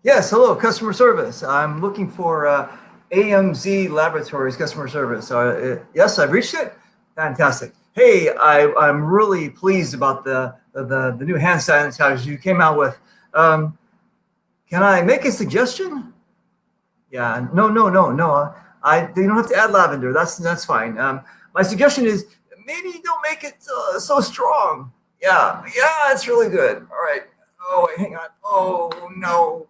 Yes, hello, customer service. I'm looking for AMZ Laboratories customer service. Yes, I've reached it. Fantastic. Hey, I'm really pleased about the new hand sanitizer you came out with. Can I make a suggestion? Yeah, no. You don't have to add lavender. That's fine. My suggestion is maybe don't make it so strong. Yeah, it's really good. All right. Oh, wait, hang on. Oh no.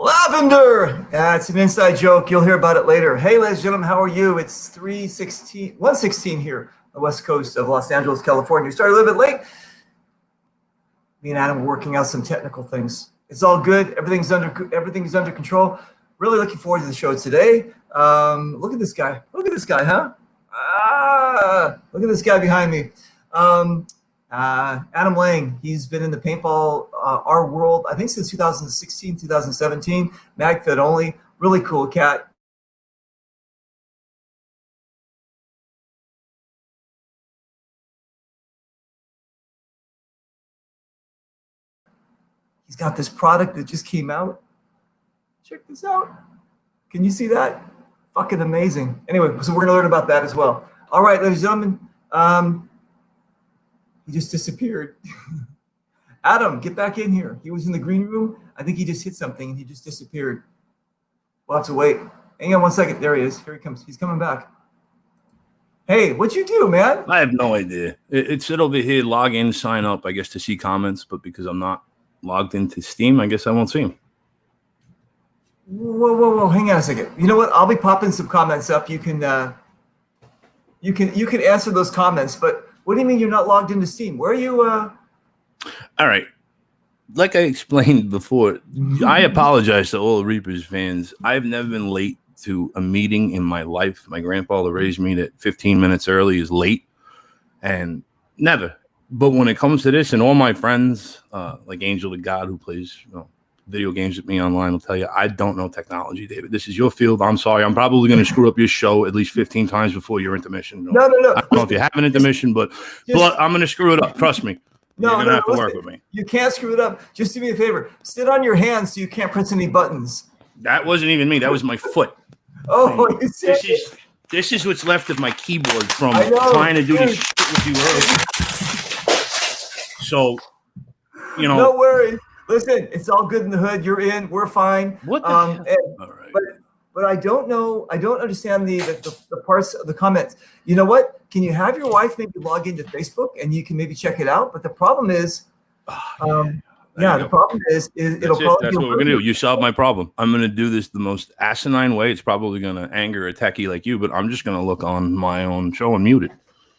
Lavender! Yeah, it's an inside joke. You'll hear about it later. Hey, ladies and gentlemen, how are you? It's 1:16 here on the west coast of Los Angeles, California. We started a little bit late. Me and Adam were working out some technical things. It's all good. Everything's under control. Really looking forward to the show today. Look at this guy. Look at this guy, huh? Look at this guy behind me. Adam Lang, he's been in the paintball our world, I think since 2016, 2017, MagFed only, really cool cat. He's got this product that just came out. Check this out. Can you see that? Fucking amazing. Anyway, so we're gonna learn about that as well. All right, ladies and gentlemen, he just disappeared. Adam, get back in here. He was in the green room. I think he just hit something and he just disappeared. We'll have to wait. Hang on one second. There he is. Here he comes. He's coming back. Hey, what'd you do, man? I have no idea. It said over here, log in, sign up, I guess, to see comments, but because I'm not logged into Steam, I guess I won't see them. Whoa. Hang on a second. You know what? I'll be popping some comments up. You can answer those comments, but what do you mean you're not logged into Steam? Where are you? All right. Like I explained before, I apologize to all the Reapers fans. I've never been late to a meeting in my life. My grandfather raised me that 15 minutes early is late, and never. But when it comes to this, and all my friends, like Angel the God, who plays video games with me online, will tell you, I don't know technology, David. This is your field. I'm sorry. I'm probably going to screw up your show at least 15 times before your intermission. No. I don't know if you have an intermission, but I'm going to screw it up. Trust me. You're going to have to work with me. You can't screw it up. Just do me a favor. Sit on your hands so you can't press any buttons. That wasn't even me. That was my foot. Oh, this is what's left of my keyboard from trying to do this shit with you earlier. So, No worries. Listen, it's all good in the hood. You're in. We're fine. What the hell? All right. But I don't know. I don't understand the parts of the comments. You know what? Can you have your wife maybe log into Facebook and you can maybe check it out? But the problem is, the problem is it'll probably. That's what we're gonna do. You solved my problem. I'm gonna do this the most asinine way. It's probably gonna anger a techie like you, but I'm just gonna look on my own show and mute it.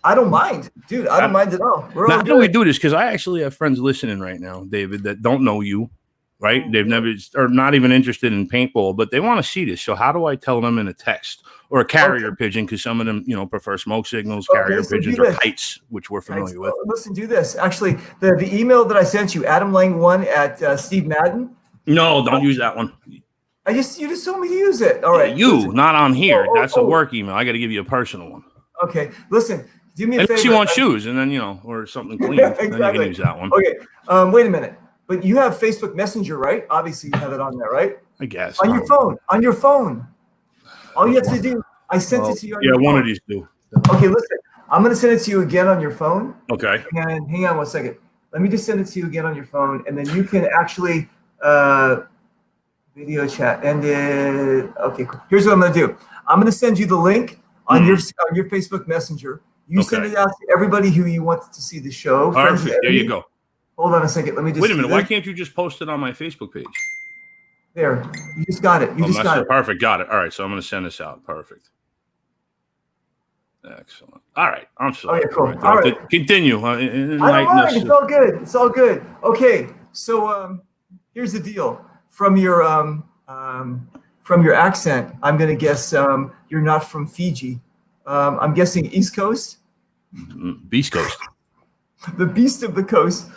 I don't mind, dude. I don't mind at all. How do we do this? Because I actually have friends listening right now, David, that don't know you. Right? They've never, or not even interested in paintball, but they want to see this. So how do I tell them in a text or a carrier pigeon? Because some of them, prefer smoke signals, carrier pigeons, or kites, which we're familiar with. Listen, do this. Actually, the email that I sent you, AdamLang1 at Steve Madden. No, don't use that one. You just told me to use it. All right. Not on here. That's a work email. I got to give you a personal one. Okay. Listen, do me a favor. Unless you want shoes, and then or something clean. Exactly. Then you can use that one. Okay. Wait a minute. But you have Facebook Messenger, right? Obviously, you have it on there, right? I guess. On your phone. All you have to do, I sent it to you on your phone. One of these two. Okay, listen. I'm going to send it to you again on your phone. Okay. And hang on one second. Let me just send it to you again on your phone, and then you can actually video chat. Okay, cool. Here's what I'm going to do. I'm going to send you the link on your Facebook Messenger. You send it out to everybody who you want to see the show. Perfect. There you go. Hold on a second. Let me just wait a minute. Why can't you just post it on my Facebook page? There. You just got it. You just got it. Perfect. Got it. All right. So I'm going to send this out. Perfect. Excellent. All right. I'm sorry. Okay, cool. All right. Continue. I don't mind. It's all good. It's all good. Okay. So here's the deal. from your accent, I'm gonna guess you're not from Fiji. I'm guessing East Coast, Beast Coast. the beast of the coast.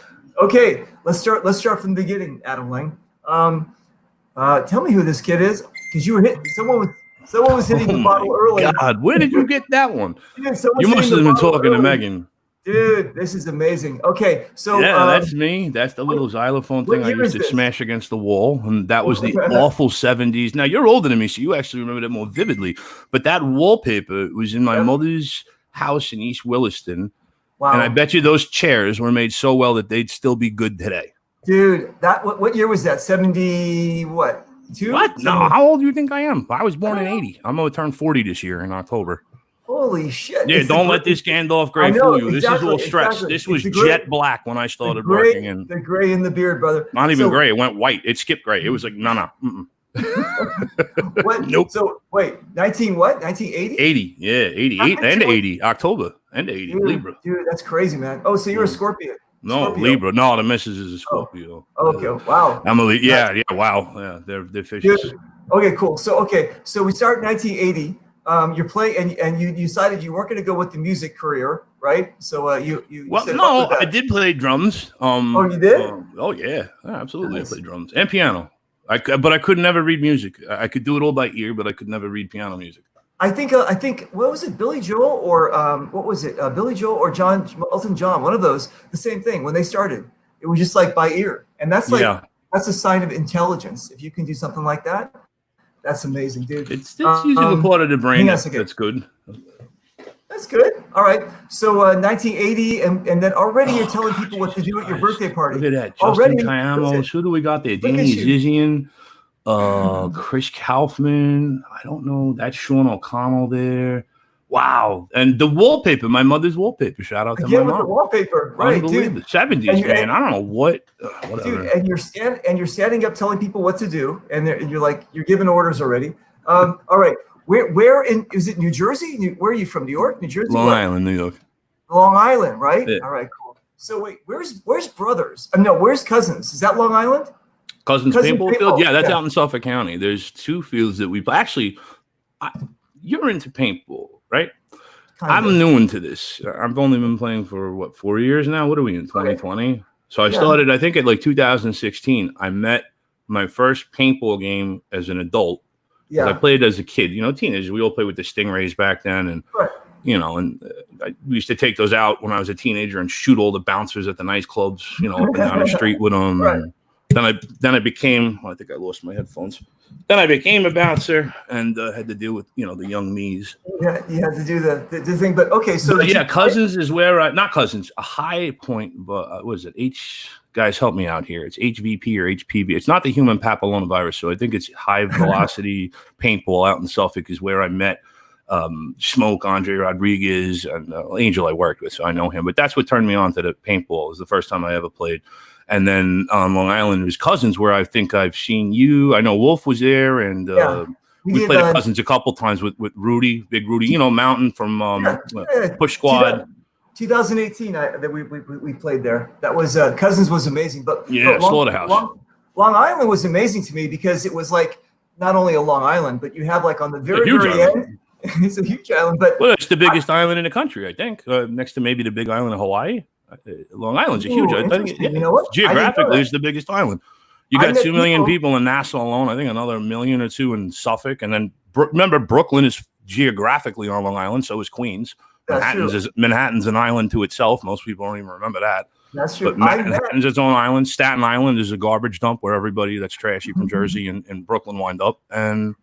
Okay, let's start from the beginning, Adam Lang. Tell me who this kid is, because you were hit. Someone was hitting the bottle earlier. God, where did you get that one? Dude, You must have been talking to Megan. Dude, this is amazing. Okay, so yeah, that's me. That's the little xylophone thing I used to smash against the wall, and that was the awful 70s. Now you're older than me, so you actually remember that more vividly. But that wallpaper was in my mother's house in East Williston, and I bet you those chairs were made so well that they'd still be good today. Dude, what year was that? 70 what? 2? What? No, how old do you think I am? I was born in 80. I'm gonna turn 40 this year in October. Holy shit. Yeah, don't let this Gandalf gray fool you. This is all stretched. Exactly. This was jet black when I started working in. The gray in the beard, brother. Not even gray. It went white. It skipped gray. It was like, no. What? Nope. So, wait, 1980? 80. Yeah, 88 and 80. October and 80. Libra. Dude, that's crazy, man. Oh, so you're a Scorpio. No, Scorpio. Libra. No, the missus is a Scorpio. Oh, okay, wow. I'm a Libra. Yeah, wow. Yeah, they're fishes. Dude. Okay, cool. So we start in 1980. You're playing, and you decided you weren't going to go with the music career, right? So you well, said, no, I did play drums. Oh, you did? Oh yeah, absolutely. Nice. I played drums and piano. But I could never read music. I could do it all by ear, but I could never read piano music. I think what was it, Billy Joel or what was it, Billy Joel or Elton John? One of those. The same thing when they started. It was just like by ear, and that's like that's a sign of intelligence. If you can do something like that. That's amazing, dude. It's usually the part of the brain that's good. That's good. All right. So 1980, and then already you're telling people what to do at your birthday party. Look at that. Justin Kayamos. Who do we got there? Danny Zizian, Chris Kaufman. I don't know. That's Sean O'Connell there. Wow. And the wallpaper, my mother's wallpaper. Shout out to my mom. The wallpaper, right, dude. 70s, man. I don't know what. Whatever. Dude, and you're standing up telling people what to do, and you're giving orders already. All right. Where is it New Jersey? Where are you from? New York, New Jersey? Long Island, New York. Long Island, right? Yeah. All right, cool. So wait, where's Brothers? No, where's Cousins? Is that Long Island? Cousins Paintball Field? Yeah, that's out in Suffolk County. There's two fields that we play. Actually, you're into paintball, right? I'm new into this. I've only been playing for 4 years now. What are we in 2020? So I started, I think, at like 2016. I met my first paintball game as an adult. Yeah, I played as a kid. You know, teenagers. We all played with the Stingrays back then, and you know, and we used to take those out when I was a teenager and shoot all the bouncers at the nice clubs. You know, up and down the street with them. And then I became. I think I lost my headphones. Then I became a bouncer and had to deal with, you know, the young me's. Yeah, you had to do the thing. But okay, so Cousins is where not Cousins, a High Point. But what is it? Guys, help me out here. It's HVP or HPV. It's not the human papillomavirus. So I think it's high velocity paintball out in Suffolk is where I met Smoke, Andre Rodriguez, and Angel I worked with. So I know him. But that's what turned me on to the paintball. It was the first time I ever played. And then on Long Island, it was Cousins, where I think I've seen you. I know Wolf was there, and we played at Cousins a couple times with Rudy, Big Rudy, you know, Mountain from Push Squad. 2018, that we played there. That was Cousins was amazing, but Slaughterhouse. Long Island was amazing to me because it was like not only a Long Island, but you have like on the very end. It's a huge island, but it's the biggest island in the country, I think, next to maybe the big island of Hawaii. Long Island's a huge. I think, you know what? Geographically, it's the biggest island. You got 2 million people in Nassau alone. I think another 1 million or 2 in Suffolk, and then remember Brooklyn is geographically on Long Island. So is Queens. Manhattan's an island to itself. Most people don't even remember that. That's true. But Manhattan's its own island. Staten Island is a garbage dump where everybody that's trashy from Jersey and Brooklyn wind up. And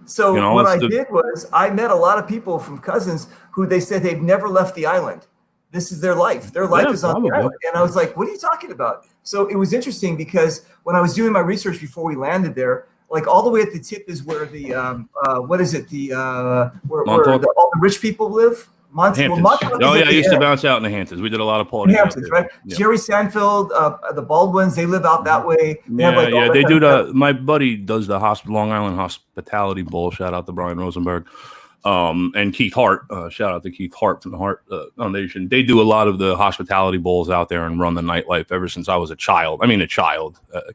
so what I did was I met a lot of people from Cousins who they said they've never left the island. This is their life. Their life is on the island. And I was like, what are you talking about? So it was interesting because when I was doing my research before we landed there, like all the way at the tip is where the what is it? Where all the rich people live. Hamptons. I used to bounce out in the Hamptons. We did a lot of parties. Hamptons, right? Yeah. Jerry Seinfeld, the Baldwins, they live out that way. They do my buddy does the Long Island Hospitality Bowl. Shout out to Brian Rosenberg. And Keith Hart, shout out to Keith Hart from the Hart Foundation. They do a lot of the hospitality bowls out there and run the nightlife ever since I was a kid.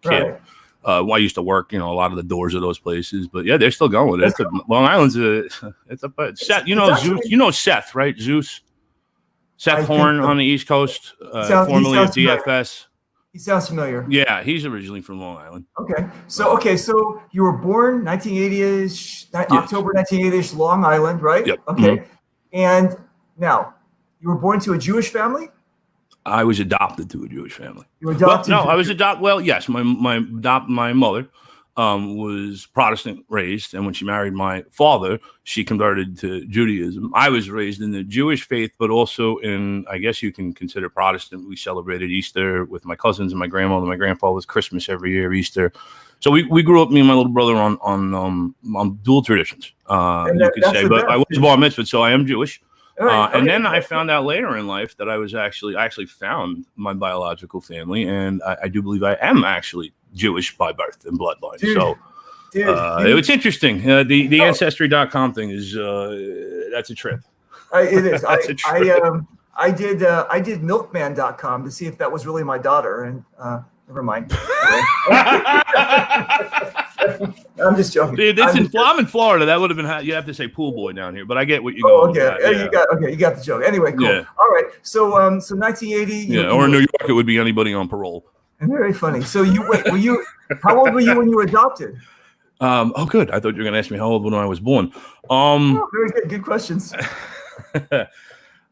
Right. I used to work, a lot of the doors of those places, but yeah, they're still going. Long Island's it's a Seth. Zeus. Seth, right? Zeus. Seth Horn on the East Coast, formerly of DFS. He sounds familiar. Yeah, he's originally from Long Island. Okay, so you were born 1980ish, October 1980ish, Long Island, right? Yep. Okay, mm-hmm. And now you were born to a Jewish family. I was adopted to a Jewish family. You were adopted? Well, no, I was adopted. Well, yes, my mother was Protestant raised, and when she married my father, she converted to Judaism. I was raised in the Jewish faith, but also in, I guess you can consider Protestant. We celebrated Easter with my cousins and my grandmother. My grandfather's Christmas every year, Easter. So we grew up, me and my little brother, on dual traditions, you could say. But I was bar mitzvah, so I am Jewish. Right, and then I found out later in life that I actually found my biological family, and I do believe I am actually Jewish by birth and bloodline. Dude, it's interesting. The Ancestry.com thing is that's a trip. It is. I did Milkman.com to see if that was really my daughter, and never mind. I'm just joking. Dude, I'm in Florida. That would have been you have to say pool boy down here, but I get what you're going. Okay, yeah. You got the joke. Anyway, cool. Yeah. All right. So 1980. Yeah, or in New York, it would be anybody on parole. Very funny. So how old were you when you were adopted? Oh, good. I thought you were going to ask me how old when I was born. Very good. Good questions.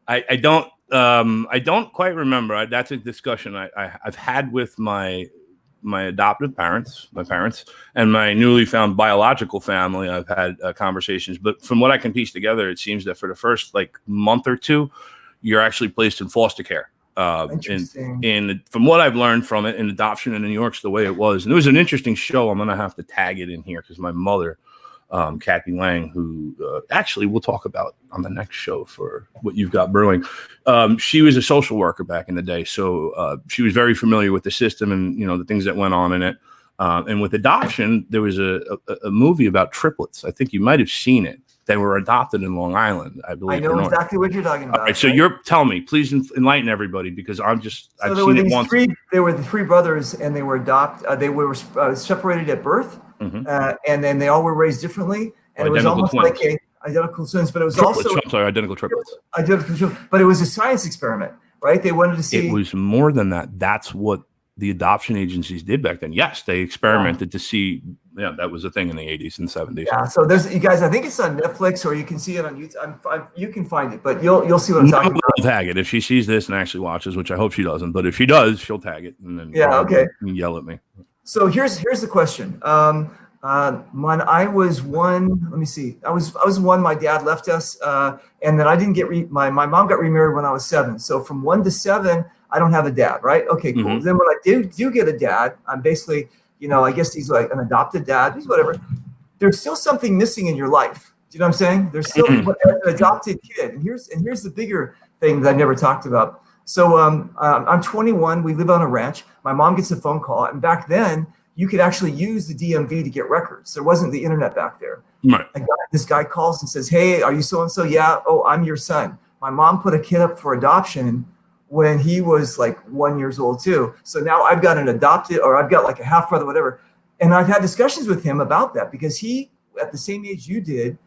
I don't quite remember. That's a discussion I've had with my adoptive parents, and my newly found biological family. I've had conversations, but from what I can piece together, it seems that for the first month or two, you're actually placed in foster care. And from what I've learned from it, in adoption in New York's the way it was. And it was an interesting show. I'm going to have to tag it in here because my mother, Kathy Lang, who actually we'll talk about on the next show for what you've got brewing. She was a social worker back in the day. So she was very familiar with the system and, the things that went on in it. And with adoption, there was a movie about triplets. I think you might have seen it. They were adopted in Long Island, I believe. I know exactly what you're talking about. All right, so tell me, please enlighten everybody because I've seen it once. There were the three brothers, and they were adopted. They were separated at birth, mm-hmm. And then they all were raised differently, and it was almost twins. Like identical twins. But it was identical triplets. But it was a science experiment, right? They wanted to see. It was more than that. That's what the adoption agencies did back then. Yes, they experimented to see. Yeah, that was a thing in the 80s and 70s. Yeah, so there's you guys. I think it's on Netflix, or you can see it on YouTube. You can find it, but you'll see what I'm talking about. Tag it if she sees this and actually watches, which I hope she doesn't. But if she does, she'll tag it and then yell at me. So here's the question. When I was one, let me see. I was one. My dad left us, and then I didn't get my mom got remarried when I was 7. So from 1 to 7, I don't have a dad, right? Okay, cool. Mm-hmm. Then when I do get a dad, I'm basically. I guess he's like an adopted dad. He's whatever. There's still something missing in your life. Do you know what I'm saying? There's still an adopted kid. And here's the bigger thing that I never talked about. So I'm 21. We live on a ranch. My mom gets a phone call, and back then you could actually use the DMV to get records. There wasn't the internet back there. Right. This guy calls and says, "Hey, are you so and so?" "Yeah." "Oh, I'm your son." My mom put a kid up for adoption when he was 1 year old too. So now I've got an adopted, or I've got a half brother, whatever. And I've had discussions with him about that because he, at the same age you did,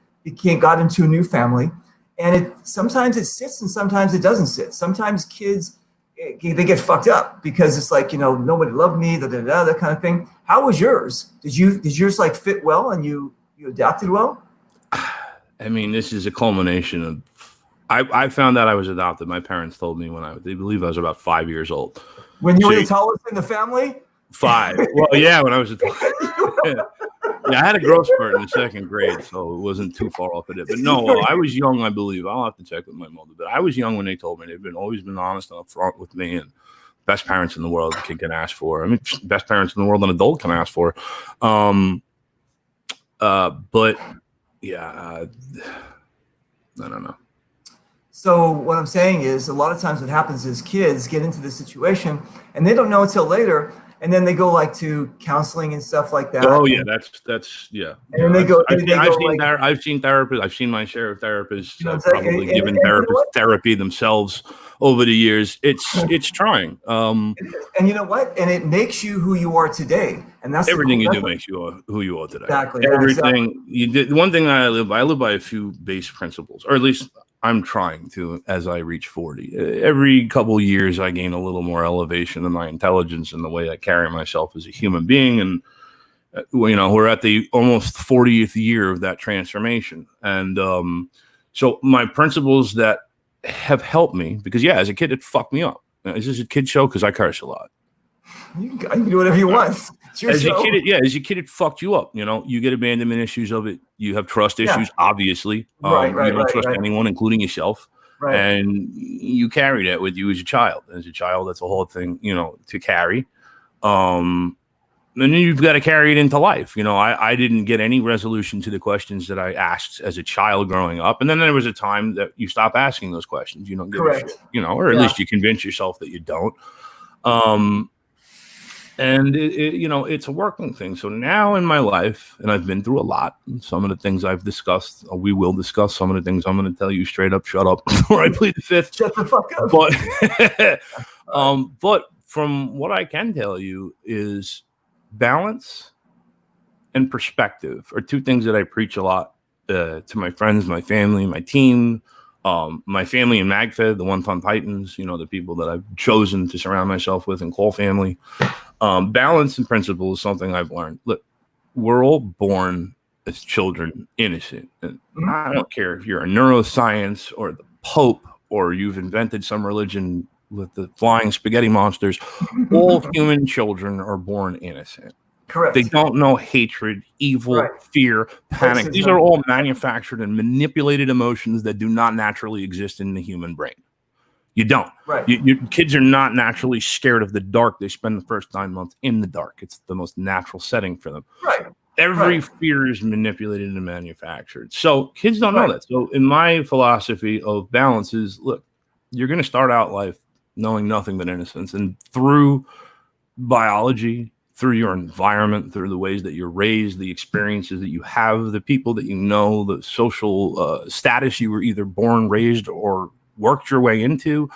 got into a new family. And sometimes it sits and sometimes it doesn't sit. Sometimes kids, they get fucked up because it's nobody loved me, that kind of thing. How was yours? Did yours fit well and you adapted well? I mean, this is a culmination of, I found out I was adopted. My parents told me they believe I was about 5 years old. When you were the tallest in the family? 5. Well, yeah, when I was yeah, I had a growth spurt in the 2nd grade, so it wasn't too far off of it. But no, I was young, I believe. I'll have to check with my mother. But I was young when they told me. They've always been honest and upfront with me, and best parents in the world a kid can ask for. I mean, best parents in the world an adult can ask for. But yeah, I don't know. So what I'm saying is, a lot of times what happens is kids get into this situation and they don't know until later, and then they go like to counseling and stuff like that. Oh yeah, that's yeah. And then they go, I've like, seen therapists. I've seen my share of therapists. you know, I've probably given therapists therapy themselves over the years. It's trying. And you know what? And it makes you who you are today. And that's everything you do makes you who you are today. Exactly. Everything you did. One thing I live by a few base principles, or at least I'm trying to, as I reach 40. Every couple of years, I gain a little more elevation in my intelligence and the way I carry myself as a human being. And, we're at the almost 40th year of that transformation. And so my principles that have helped me, because, as a kid, it fucked me up. Is this a kid show? Because I curse a lot. You can do whatever you want. As a kid, it fucked you up. You get abandonment issues of it. You have trust issues, obviously. You don't trust anyone, including yourself. Right. And you carry that with you as a child. As a child, that's a whole thing, to carry. And then you've got to carry it into life. I didn't get any resolution to the questions that I asked as a child growing up. And then there was a time that you stop asking those questions. You don't give a shit, or at least you convince yourself that you don't. And it's a working thing. So now in my life, and I've been through a lot, some of the things I've discussed, we will discuss some of the things I'm going to tell you straight up, shut up, before I plead the fifth. Shut the fuck up. But from what I can tell you is balance and perspective are two things that I preach a lot to my friends, my family, my team, my family in MagFed, the One Ton Titans, the people that I've chosen to surround myself with and call family. Balance and principle is something I've learned. Look, we're all born as children innocent. And I don't care if you're a neuroscience or the Pope or you've invented some religion with the flying spaghetti monsters. All human children are born innocent. Correct. They don't know hatred, evil, fear, panic. These are all manufactured and manipulated emotions that do not naturally exist in the human brain. You don't. Right. Your kids are not naturally scared of the dark. They spend the first 9 months in the dark. It's the most natural setting for them. Right. Every fear is manipulated and manufactured. So kids don't know that. So in my philosophy of balance is, look, you're going to start out life knowing nothing but innocence. And through biology, through your environment, through the ways that you're raised, the experiences that you have, the people that you know, the social status you were either born, raised, or worked your way into,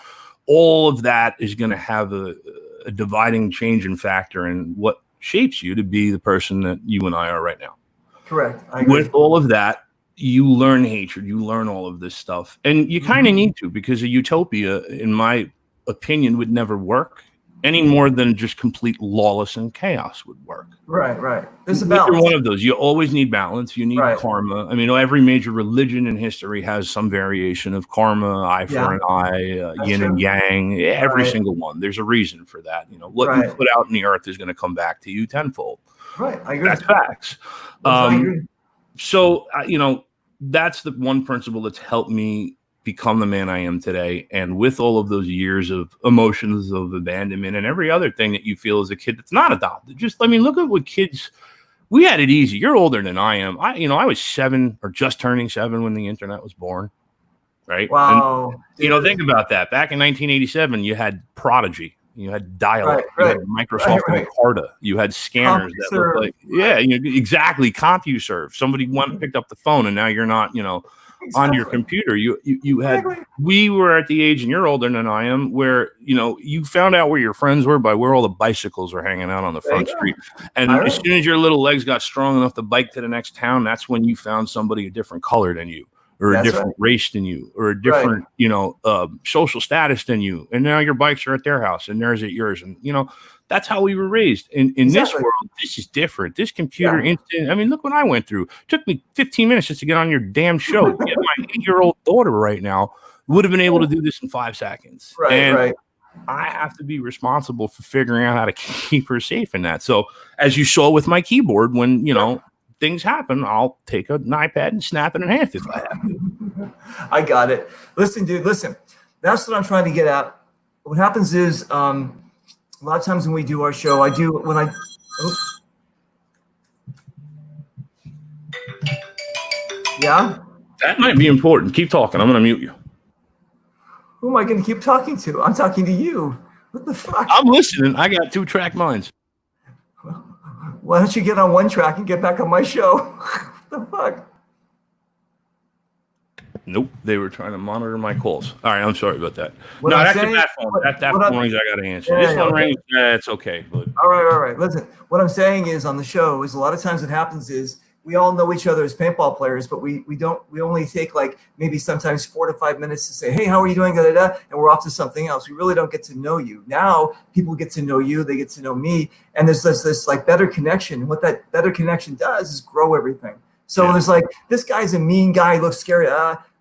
all of that is going to have a dividing change in factor in what shapes you to be the person that you and I are right now. Correct. I agree. With all of that, you learn hatred, you learn all of this stuff, and you kind of need to, because a utopia, in my opinion, would never work any more than just complete lawless and chaos would work. Right. There's a balance. Either one of those. You always need balance. You need karma. I mean, every major religion in history has some variation of karma, eye for an eye, yin and yang, every single one. There's a reason for that. What you put out in the earth is going to come back to you tenfold. Right. I agree. That's facts. I agree. So, that's the one principle that's helped me become the man I am today. And with all of those years of emotions of abandonment and every other thing that you feel as a kid that's not adopted, look at what kids, we had it easy. You're older than I am. I was 7 or just turning 7 when the internet was born. Right. Wow. And, think about that. Back in 1987, you had Prodigy. You had dial-up. You had Microsoft Encarta. You had scanners that looked like, exactly. CompuServe. Somebody went and picked up the phone, and now you're not, on your computer. You had. We were at the age, and you're older than I am, where you found out where your friends were by where all the bicycles are hanging out on the front street. And as soon as your little legs got strong enough to bike to the next town, that's when you found somebody a different color than you, or a different race than you, or a different, social status than you. And now your bikes are at their house and theirs at yours. And, that's how we were raised. In this world, this is different. This computer instant. I mean, look what I went through. It took me 15 minutes just to get on your damn show. My 8-year-old daughter right now would have been able to do this in 5 seconds. I have to be responsible for figuring out how to keep her safe in that. So as you saw with my keyboard, when, things happen, I'll take an iPad and snap it in half if I have to. I got it. Listen, dude, that's what I'm trying to get at. What happens is, a lot of times when we do our show, That might be important. Keep talking. I'm going to mute you. Who am I going to keep talking to? I'm talking to you. What the fuck? I'm listening. I got 2-track minds. Why don't you get on one track and get back on my show? What the fuck? Nope, they were trying to monitor my calls. All right, I'm sorry about that. What No, I'm that's saying- a bad phone. That phone rings. I got to answer. Yeah, This one okay. rings. It's okay. But All right. Listen, what I'm saying is on the show is a lot of times what happens is we all know each other as paintball players, but we only take like maybe sometimes 4 to 5 minutes to say, hey, how are you doing? Da, da, da, and we're off to something else. We really don't get to know you. Now people get to know you, they get to know me, and there's this like better connection. And what that better connection does is grow everything. So Yeah. there's like, this guy's a mean guy, he looks scary,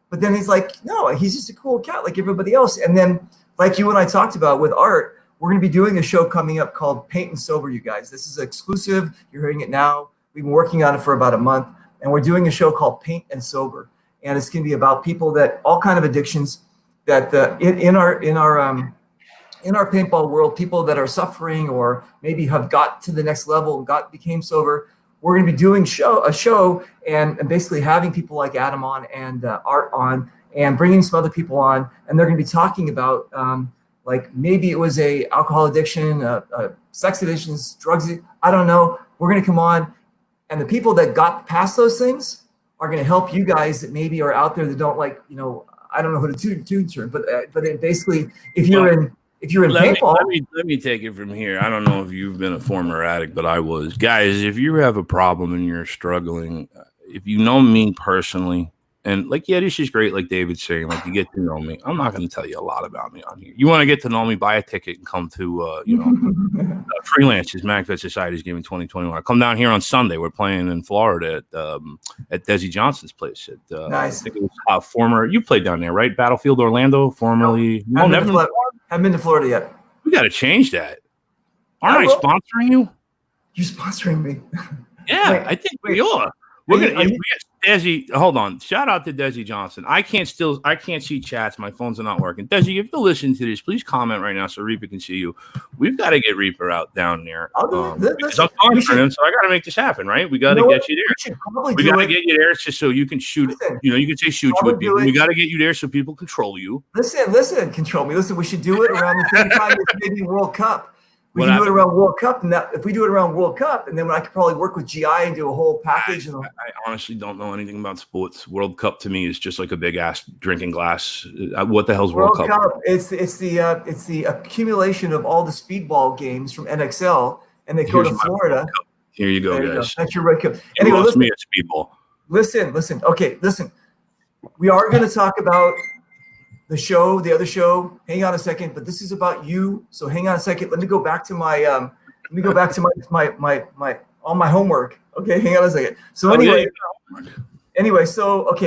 but then he's like, no, he's just a cool cat like everybody else. And then like you and I talked about with Art, we're going to be doing a show coming up called Paint and Sober, you guys. This is exclusive. You're hearing it now. We've been working on it for about a month, and we're doing a show called Paint and Sober. And it's going to be about people that all kind of addictions that in our paintball world, people that are suffering or maybe have got to the next level and became sober. We're going to be doing a show and basically having people like Adam on and Art on and bringing some other people on, and they're going to be talking about like maybe it was a alcohol addiction, sex addictions, drugs. I don't know. We're going to come on, and the people that got past those things are going to help you guys that maybe are out there that don't like, I don't know who to tune, but it basically, if you're in paintball. Let me take it from here. I don't know if you've been a former addict, but I was. Guys, if you have a problem and you're struggling, if you know me personally, and like, yeah, this is great, like David's saying, like you get to know me. I'm not going to tell you a lot about me on here. You want to get to know me, buy a ticket and come to, Freelance's Magfest Society's Giving 2021. Come down here on Sunday. We're playing in Florida at Desi Johnson's place. Nice. I think it was you played down there, right? Battlefield Orlando, formerly. No, never. Haven't been to Florida yet. We got to change that. Aren't I sponsoring you? You're sponsoring me. Yeah, I think we are. We're gonna. If we get Desi, hold on. Shout out to Desi Johnson. I can't see chats. My phones are not working. Desi, if you listen to this, please comment right now so Reaper can see you. We've got to get Reaper out down there. Because I'm sponsoring him, so I got to make this happen, right? We got to get you there. We got to get you there just so you can shoot. Listen, you can say shoot you with people. We got to get you there so people control you. Listen, control me. Listen, we should do it around the same time as maybe World Cup. We can do it around World Cup, and if we do it around World Cup, and then I could probably work with GI and do a whole package. I honestly don't know anything about sports. World Cup to me is just like a big ass drinking glass. What the hell's World Cup? It's the accumulation of all the speedball games from NXL, and they go to Florida. Here you go, guys. That's your World Cup. Anyway, listen. Me at speedball. Listen. Okay, listen. We are going to talk about the other show. Hang on a second, but this is about you. So hang on a second. Let me go back to my all my homework. Okay, hang on a second. So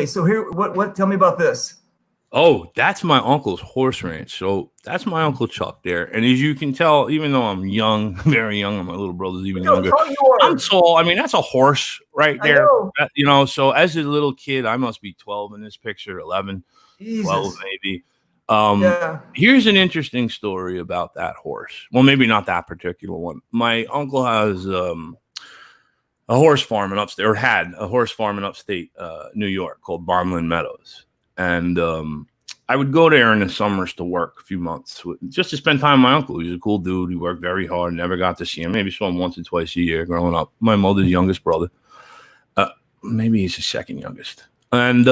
so here, what? Tell me about this. Oh, that's my uncle's horse ranch. So that's my Uncle Chuck there. And as you can tell, even though I'm young, very young, and my little brother's even younger, I'm tall. I mean, that's a horse right there. So as a little kid, I must be 12 in this picture, 11. Jesus. 12 maybe. Here's an interesting story about that horse. Well, maybe not that particular one. My uncle has a horse farm in upstate, or had a horse farm in upstate New York called Barmland Meadows. And I would go there in the summers to work a few months just to spend time with my uncle. He's a cool dude. He worked very hard. Never got to see him. Maybe saw him once or twice a year growing up. My mother's youngest brother. Maybe he's the second youngest. And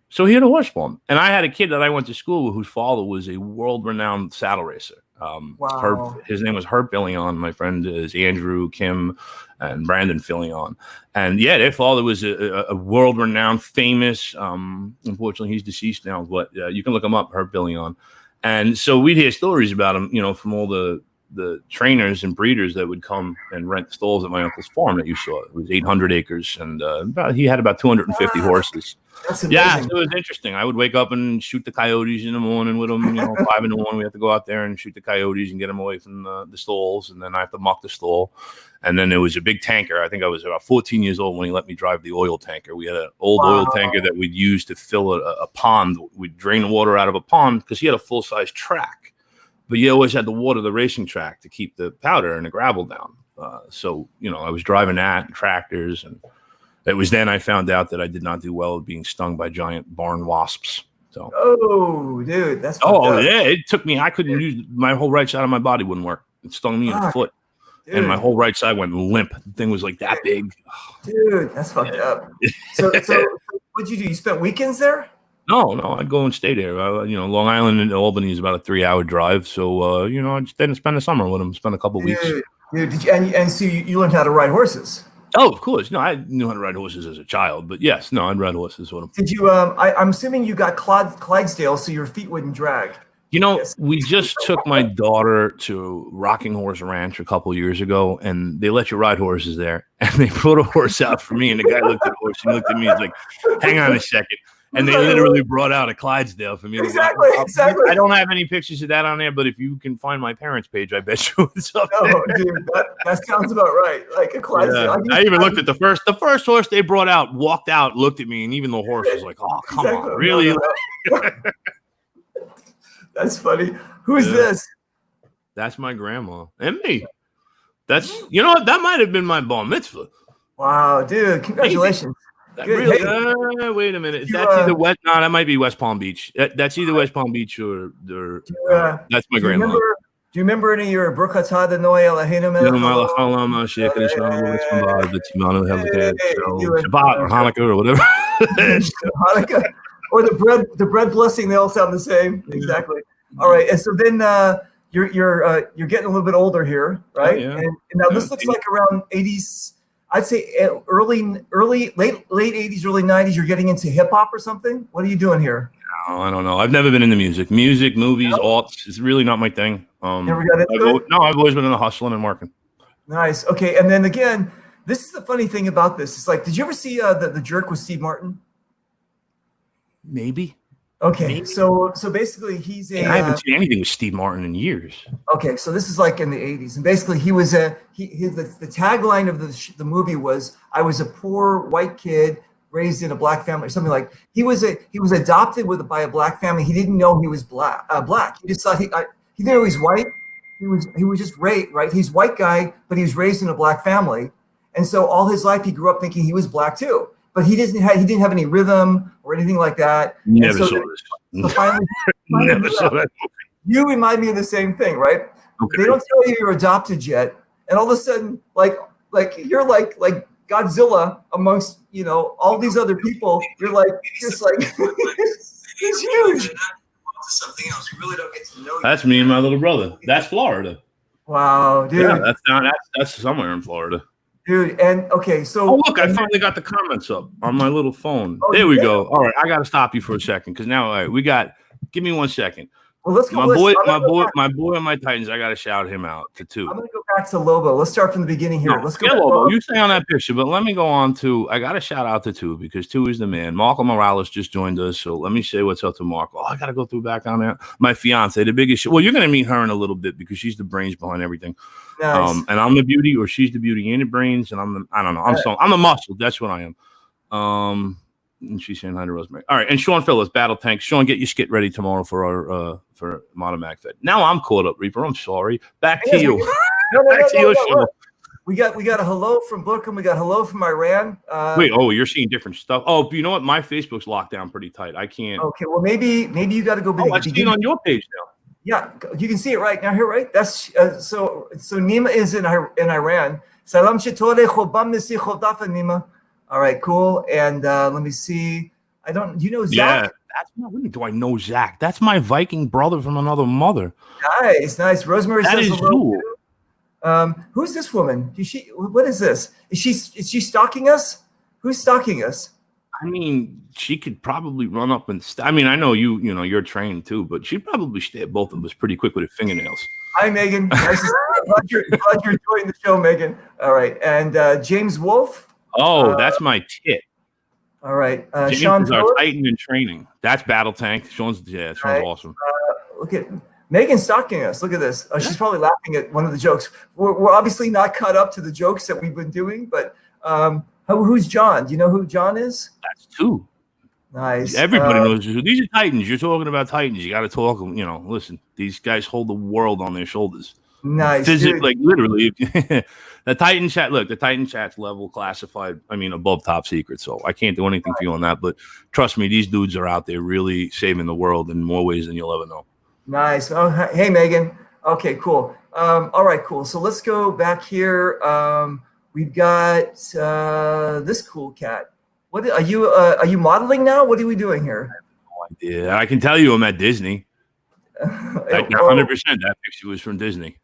so he had a horse farm. And I had a kid that I went to school with whose father was a world-renowned saddle racer. Wow. His name was Herb Fillion. My friend is Andrew, Kim, and Brandon Fillion. And yeah, their father was a world-renowned, famous. Unfortunately, he's deceased now, but you can look him up, Herb Fillion. And so we'd hear stories about him, from all the trainers and breeders that would come and rent stalls at my uncle's farm that you saw. It was 800 acres, and he had about 250 horses. That's amazing. Yeah, so it was interesting. I would wake up and shoot the coyotes in the morning with them. 5 in the morning, we have to go out there and shoot the coyotes and get them away from the stalls, and then I have to muck the stall. And then there was a big tanker. I think I was about 14 years old when he let me drive the oil tanker. We had an old oil tanker that we'd use to fill a pond. We'd drain the water out of a pond because he had a full-size track. But you always had to water the racing track to keep the powder and the gravel down. So I was driving that and tractors. And it was then I found out that I did not do well at being stung by giant barn wasps. So. Oh, dude, that's Oh fucked up. yeah, it took me. I couldn't use my whole right side of my body wouldn't work. It stung me in the Fuck, foot, and my dude. whole right side went limp. The thing was like that big. Dude, that's fucked up. So what'd you do? You spent weekends there? No, I'd go and stay there. Long Island and Albany is about a 3-hour drive. So, I just didn't spend the summer with them. Spend a couple weeks. Dude, did you, and so you learned how to ride horses? Oh, of course. No, I knew how to ride horses as a child, but yes, no, I'd ride horses with them. Did you? I'm assuming you got Clydesdale, so your feet wouldn't drag. Yes. We just took my daughter to Rocking Horse Ranch a couple years ago, and they let you ride horses there. And they brought a horse out for me, and the guy looked at the horse and looked at me. He's like, "Hang on a second." And they literally brought out a Clydesdale for me. Exactly. I don't have any pictures of that on there, but if you can find my parents' page, I bet you it's up there. No, dude, that sounds about right. Like a Clydesdale. Yeah. I even looked at the first horse they brought out, walked out, looked at me, and even the horse was like, "Oh, come on, really?" No. That's funny. Who's this? That's my grandma and me. That's that might have been my bar mitzvah. Wow, dude! Congratulations. Really? Hey. Wait a minute. That's either West. No, that might be West Palm Beach. That's either West Palm Beach or that's my grandma. Do you remember any of your Bruch Atah Adonai Eloheinu melech Shabbat or Hanukkah or whatever? Hanukkah or the bread blessing? They all sound the same. Exactly. All right, and so then you're getting a little bit older here, right? Yeah. And now this looks like around 80s. I'd say late 80s, early 90s. You're getting into hip hop or something. What are you doing here? No, I don't know. I've never been into music, movies, aughts. It's really not my thing. Never got into it? No, I've always been in the hustling and working. Nice. Okay, and then again, this is the funny thing about this. It's like, did you ever see the Jerk with Steve Martin? Maybe. Okay, Maybe. so basically he's a. I haven't seen anything with Steve Martin in years. Okay, so this is like in the 80s, and basically he was the tagline of the movie was, "I was a poor white kid raised in a black family," or something like. He was adopted by a black family. He didn't know he was black. He just thought he didn't know he was white. He was just raised, right. He's a white guy, but he was raised in a black family, and so all his life he grew up thinking he was black too. But he didn't have any rhythm or anything like that. Never saw this. So finally, Never saw that. You remind me of the same thing, right? Okay. They don't tell you you're adopted yet, and all of a sudden, like you're like Godzilla amongst all these other people. You're like just like it's huge. Something else. You really don't get to know. That's me and my little brother. That's Florida. Wow, dude. Yeah, that's somewhere in Florida. Dude, and okay, so look, I finally got the comments up on my little phone. There we go. All right, I got to stop you for a second because now, all right, give me 1 second. Well, let's go. My boy on my Titans. I got to shout him out to two. I'm gonna go back to Lobo. Let's start from the beginning here. Let's go. Lobo. You stay on that picture, but let me go on to. I got to shout out to two because two is the man. Marco Morales just joined us, so let me say what's up to Marco. I got to go through back on there. My fiance, the biggest. Well, you're gonna meet her in a little bit because she's the brains behind everything. Nice. And I'm the beauty, or she's the beauty and the brains, and I don't know. I'm the muscle. That's what I am. And she's saying hi to Rosemary. All right, and Sean Phillips, Battle Tank. Sean, get your skit ready tomorrow for our for Modern MacFed. Now I'm caught up, Reaper. I'm sorry. Back to you. Back to your show. We got a hello from Brooklyn. We got hello from Iran. Wait, you're seeing different stuff. Oh, you know what? My Facebook's locked down pretty tight. I can't. Okay, well maybe you got to go. I see it on your page now. Yeah, you can see it right now here, right? That's so Nima is in Iran. Salam shetore chobam nisi chodaf Nima. All right, cool. And let me see. You know Zach? Yeah, that's not really. Do I know Zach? That's my Viking brother from another mother. Nice. Rosemary says hello. Who's this woman? What is this? Is she stalking us? Who's stalking us? I mean, she could probably run up and. I mean, I know you're trained too, but she'd probably stab both of us pretty quick with her fingernails. Hi, Megan. Nice to see you. Glad you're enjoying the show, Megan. All right, and James Wolf. Oh, that's my tit. All right, James Sean is our Titan in training. That's Battle Tank. Sean's awesome. Look at Megan stalking us. Look at this. She's probably laughing at one of the jokes. We're obviously not caught up to the jokes that we've been doing, but who's John? Do you know who John is? That's two. Nice. Everybody knows who these are. Titans. You're talking about Titans. You got to talk. Listen. These guys hold the world on their shoulders. Nice, Physically, dude. like literally, the Titan chat. Look, the Titan chat's level classified. I mean, above top secret. So I can't do anything for you on that. But trust me, these dudes are out there really saving the world in more ways than you'll ever know. Nice. Oh, hey, Megan. Okay, cool. All right, cool. So let's go back here. We've got this cool cat. What are you? Are you modeling now? What are we doing here? Yeah, I can tell you, I'm at Disney. Like 100%. That picture was from Disney.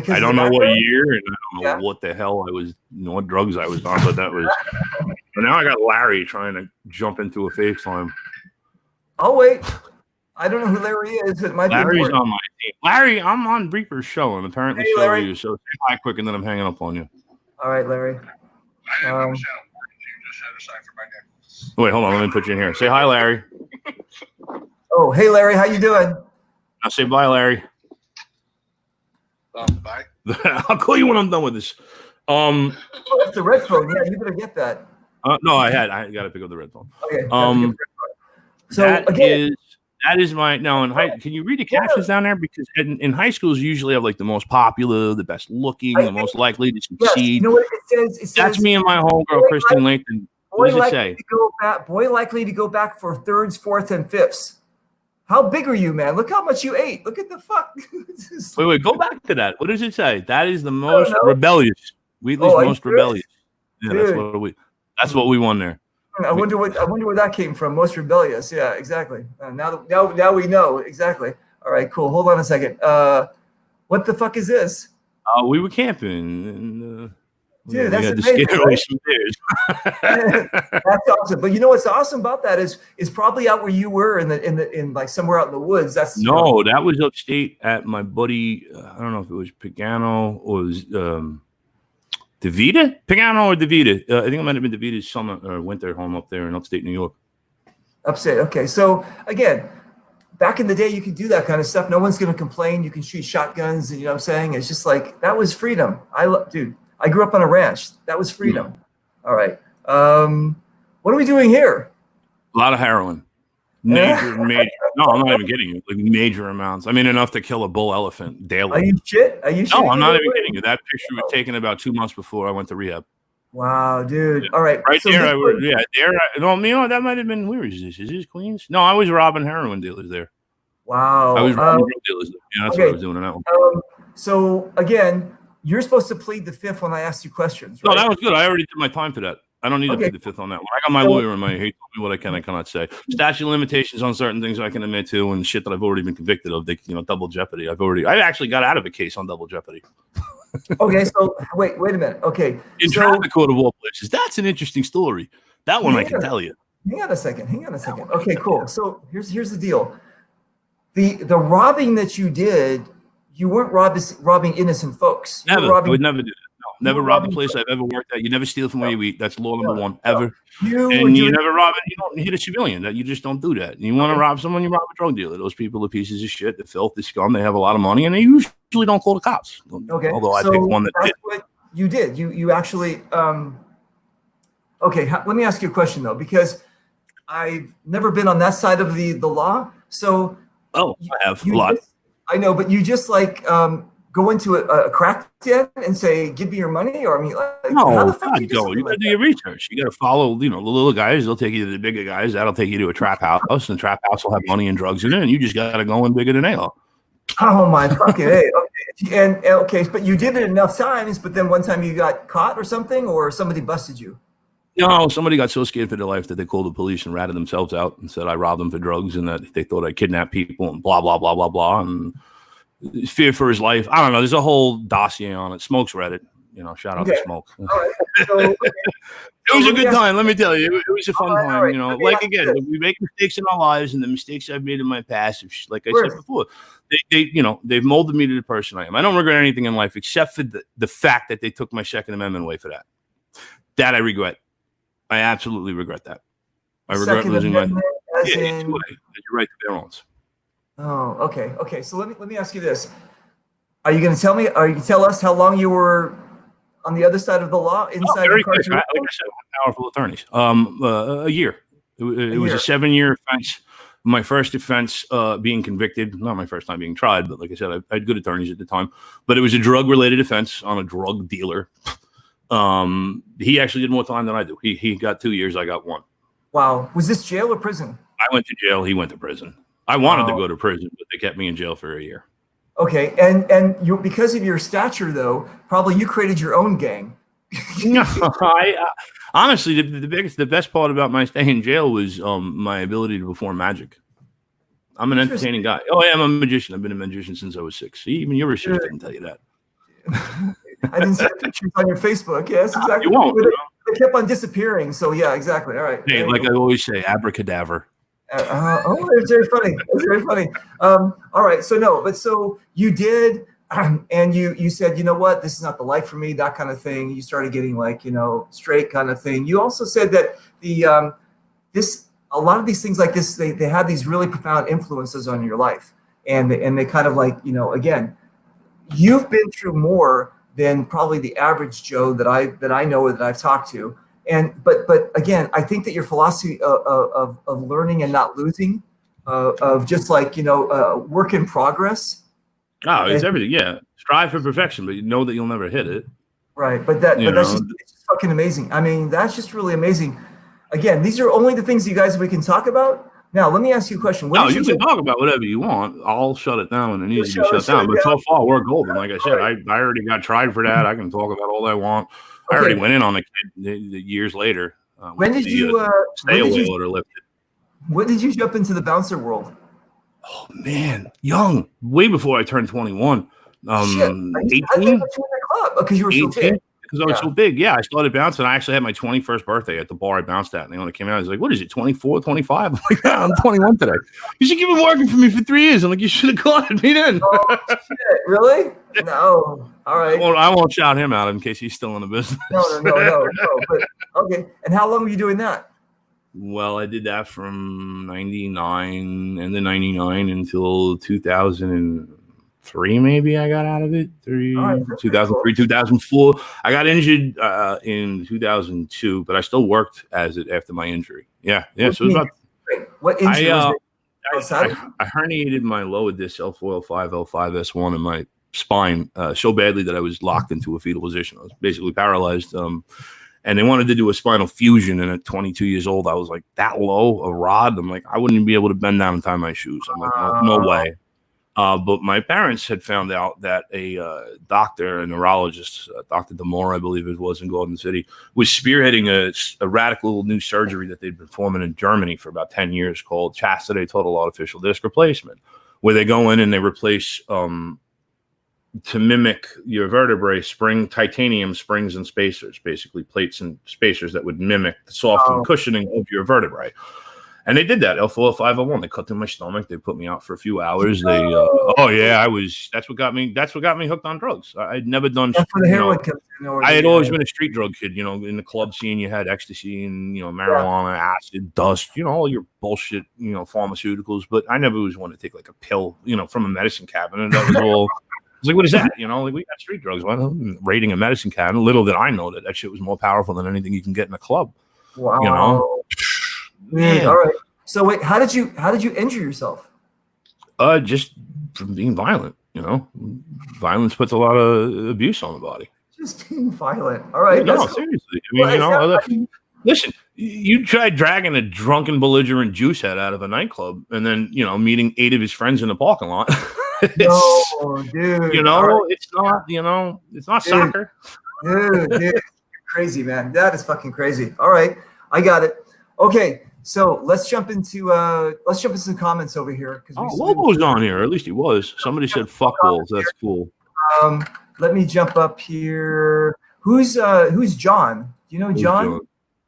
I don't know what year, and I don't know what the hell I was, what drugs I was on, but that was. But now I got Larry trying to jump into a FaceTime. Oh wait, I don't know who Larry is. It might Larry's be on my team. Larry, I'm on Reaper's show, and apparently hey, so Larry. are you. So say hi quick, and then I'm hanging up on you. All right, Larry. Wait, hold on. Let me put you in here. Say hi, Larry. Oh, hey, Larry. How you doing? I'll say bye, Larry. Bye. I'll call you when I'm done with this. Oh, that's the red phone. Yeah, you better get that. No, I got to pick up the red phone. Okay. So that is my now in high. Can you read the captions down there? Because in high schools you usually have like the most popular, the best looking, the most likely to succeed. Yes, you know what it says? That's me and my homegirl Kristen Langton. What does it say? Boy likely to go back for thirds, fourths, and fifths. How big are you, man? Look how much you ate. Look at the fuck. Wait, go back to that. What does it say? That is the most rebellious. Wheatley's most rebellious. Yeah, dude. That's what we won there. I wonder where that came from. Most rebellious. Yeah, exactly. Now we know exactly. All right, cool. Hold on a second. What the fuck is this? We were camping and dude, that's amazing, right? Some that's awesome. But you know what's awesome about that is probably out where you were in like somewhere out in the woods. That's that was upstate at my buddy. I don't know if it was Pagano or was DeVita? Pagano or DeVita? I think it might have been DeVita's summer or winter home up there in upstate New York. Upstate. Okay. So again, back in the day, you could do that kind of stuff. No one's going to complain. You can shoot shotguns. And you know what I'm saying? It's just like, that was freedom. Dude, I grew up on a ranch. That was freedom. All right. What are we doing here? A lot of heroin. Major. No, I'm not even kidding you. Like major amounts. I mean, enough to kill a bull elephant daily. Are you shit? No, I'm not even kidding you. That picture was taken about 2 months before I went to rehab. Wow, dude. All right. Right so there, that might have been, where is this? Is this Queens? No, I was robbing heroin dealers there. Wow. I was robbing drug dealers there. Yeah, that's what I was doing in that one. So again, you're supposed to plead the fifth when I asked you questions, right? No, that was good. I already did my time for that. I don't need to plead the fifth on that one. I got my lawyer in my head. He told me what I can and cannot say. Statute of limitations on certain things I can admit to, and shit that I've already been convicted of. Double jeopardy. I actually got out of a case on double jeopardy. Okay, so wait a minute. Okay, in traffic court of all places. That's an interesting story. That one I can tell you. Hang on a second. Okay, cool. So here's the deal. The robbing that you did, you weren't robbing innocent folks. Never. I would never do that. No, never rob a place I've ever worked at. You never steal from where you eat. That's law number one ever. You never rob it. You don't hit a civilian. That you just don't do that. You want to rob someone, you rob a drug dealer. Those people are pieces of shit. They're filth, they're scum. They have a lot of money, and they usually don't call the cops. Okay. Although I picked one that did. What you did. You actually. Okay. Let me ask you a question though, because I've never been on that side of the law. So. I have a lot. I know, but you just like go into a crack den and say, "Give me your money," or how the fuck you got to do your research. You got to follow, the little guys. They'll take you to the bigger guys. That'll take you to a trap house, and trap house will have money and drugs in it, and you just got to go in bigger than they are. Oh my fucking hey! Okay, but you did it enough times. But then one time you got caught or something, or somebody busted you. No, somebody got so scared for their life that they called the police and ratted themselves out and said I robbed them for drugs and that they thought I kidnapped people and blah, blah, blah, blah, blah. And fear for his life. I don't know. There's a whole dossier on it. Smoke's read it. Shout out to Smoke. All right. So, it was a good time. Let me tell you. It was a fun time. Right. We make mistakes in our lives, and the mistakes I've made in my past, like I said before, they've molded me to the person I am. I don't regret anything in life except for the fact that they took my Second Amendment away for that. That I regret. I absolutely regret that. I regret losing my your right to bear arms. Oh, okay. Okay. So let me ask you this. Are you going to tell me, or you can tell us how long you were on the other side of the law inside very the car? Like I said, powerful attorneys. A year. It was a 7-year offense. My first offense, being convicted, not my first time being tried, but like I said, I had good attorneys at the time, but it was a drug-related offense on a drug dealer. He actually did more time than I do. He got 2 years, I got 1. Wow. Was this jail or prison? I went to jail, he went to prison. I wanted to go to prison, but they kept me in jail for a year. Okay, and you, because of your stature, though, probably you created your own gang. No, honestly, the best part about my stay in jail was my ability to perform magic. I'm an entertaining guy. Oh yeah, I'm a magician. I've been a magician since I was 6. Even your research didn't tell you that. I didn't see pictures on your Facebook. Yes, exactly. You won't. They kept on disappearing. So yeah, exactly. All right. Hey, like I always say, abracadabra. Oh, it's very funny. It's very funny. All right. So no, but so you did, and you said, you know what, this is not the life for me, that kind of thing. You started getting like, straight kind of thing. You also said that a lot of these things like this, they have these really profound influences on your life, and they kind of like, again, you've been through more than probably the average Joe that I know or that I've talked to. But again, I think that your philosophy of learning and not losing, of just like, work in progress. Oh, it's everything. Yeah. Strive for perfection, but you know that you'll never hit it. Right. But that's just, it's just fucking amazing. I mean, that's just really amazing. Again, these are only the things you guys we can talk about. Now, let me ask you a question. No, you can talk about whatever you want. I'll shut it down when it needs to be shut down. But so far, we're golden. Like I said, I already got tried for that. I can talk about all I want. I already went in on a kid years later. When did you stay away order lifted? When did you jump into the bouncer world? Oh man, young, way before I turned 21. 18. Because you were so big. Because I was so big. Yeah, I started bouncing. I actually had my 21st birthday at the bar I bounced at. And when it came out, I was like, what is it, 24, 25? I'm like, yeah, I'm 21 today. You should keep been working for me for 3 years. I'm like, you should have called me then. Oh, shit. Really? No. All right. I won't shout him out in case he's still in the business. No. But, okay. And how long were you doing that? Well, I did that from 99 and then 99 until 2003, maybe I got out of it. 2003, 2004. I got injured in 2002, but I still worked as it after my injury. Yeah. So it was about. What injury was it? I herniated my lower disc L4, L5, L5, S1 in my spine so badly that I was locked into a fetal position. I was basically paralyzed. And they wanted to do a spinal fusion. And at 22 years old, I was like, that low, a rod? I'm like, I wouldn't even be able to bend down and tie my shoes. I'm like, no way. But my parents had found out that a doctor, a neurologist, Dr. Damore, I believe it was in Golden City, was spearheading a radical new surgery that they'd been performing in Germany for about 10 years called Chastity Total Artificial Disc Replacement, where they go in and they replace to mimic your vertebrae, titanium springs and spacers, basically plates and spacers that would mimic the soft cushioning of your vertebrae. And they did that, L4, L5, L1. They cut through my stomach. They put me out for a few hours. That's what got me hooked on drugs. I'd never done. I had always been a street drug kid. In the club scene, you had ecstasy and marijuana, acid, dust. All your bullshit. Pharmaceuticals. But I never was one to take like a pill. From a medicine cabinet. That was all. I was like, what is that? Like we got street drugs. Well, raiding a medicine cabinet. Little did I know that shit was more powerful than anything you can get in a club. Wow. Man, all right. So wait, how did you injure yourself? Just from being violent. Violence puts a lot of abuse on the body. Just being violent. All right. No, seriously. Listen, you tried dragging a drunken, belligerent juice head out of a nightclub, and then meeting 8 of his friends in the parking lot. No, dude. It's not soccer. Dude, crazy, man. That is fucking crazy. All right, I got it. Okay, so let's jump into some comments over here because Lobo's on here. Or at least he was. Somebody said "fuck balls." That's cool. Let me jump up here. Who's John? Do you know John?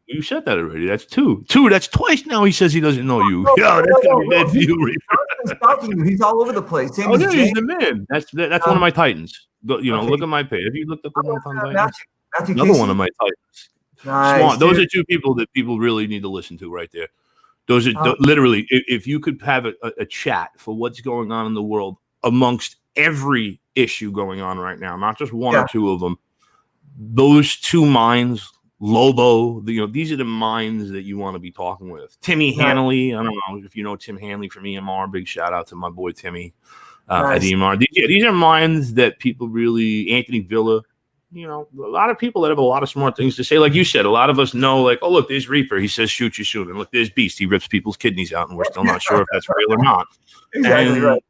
You said that already. That's two. That's twice now. He says he doesn't know you. That's gonna be bad for you, Reaper. Stalking you. He's all over the place. He's the man. That's one of my Titans. Look at my page. Have you looked up the Titans? Another one of my Titans. Nice, Smart. Those are 2 people that people really need to listen to right there. Those are literally, if you could have a chat for what's going on in the world amongst every issue going on right now, not just one or 2 of them, those 2 minds Lobo. These are the minds that you want to be talking with. Timmy Hanley. I don't know if you know Tim Hanley from EMR. Big shout out to my boy Timmy at EMR. These are minds that people really. Anthony Villa. A lot of people that have a lot of smart things to say. Like you said, a lot of us know, like, oh, look, there's Reaper. He says, shoot you soon. And look, there's Beast. He rips people's kidneys out, and we're still not sure if that's real or not. Exactly right.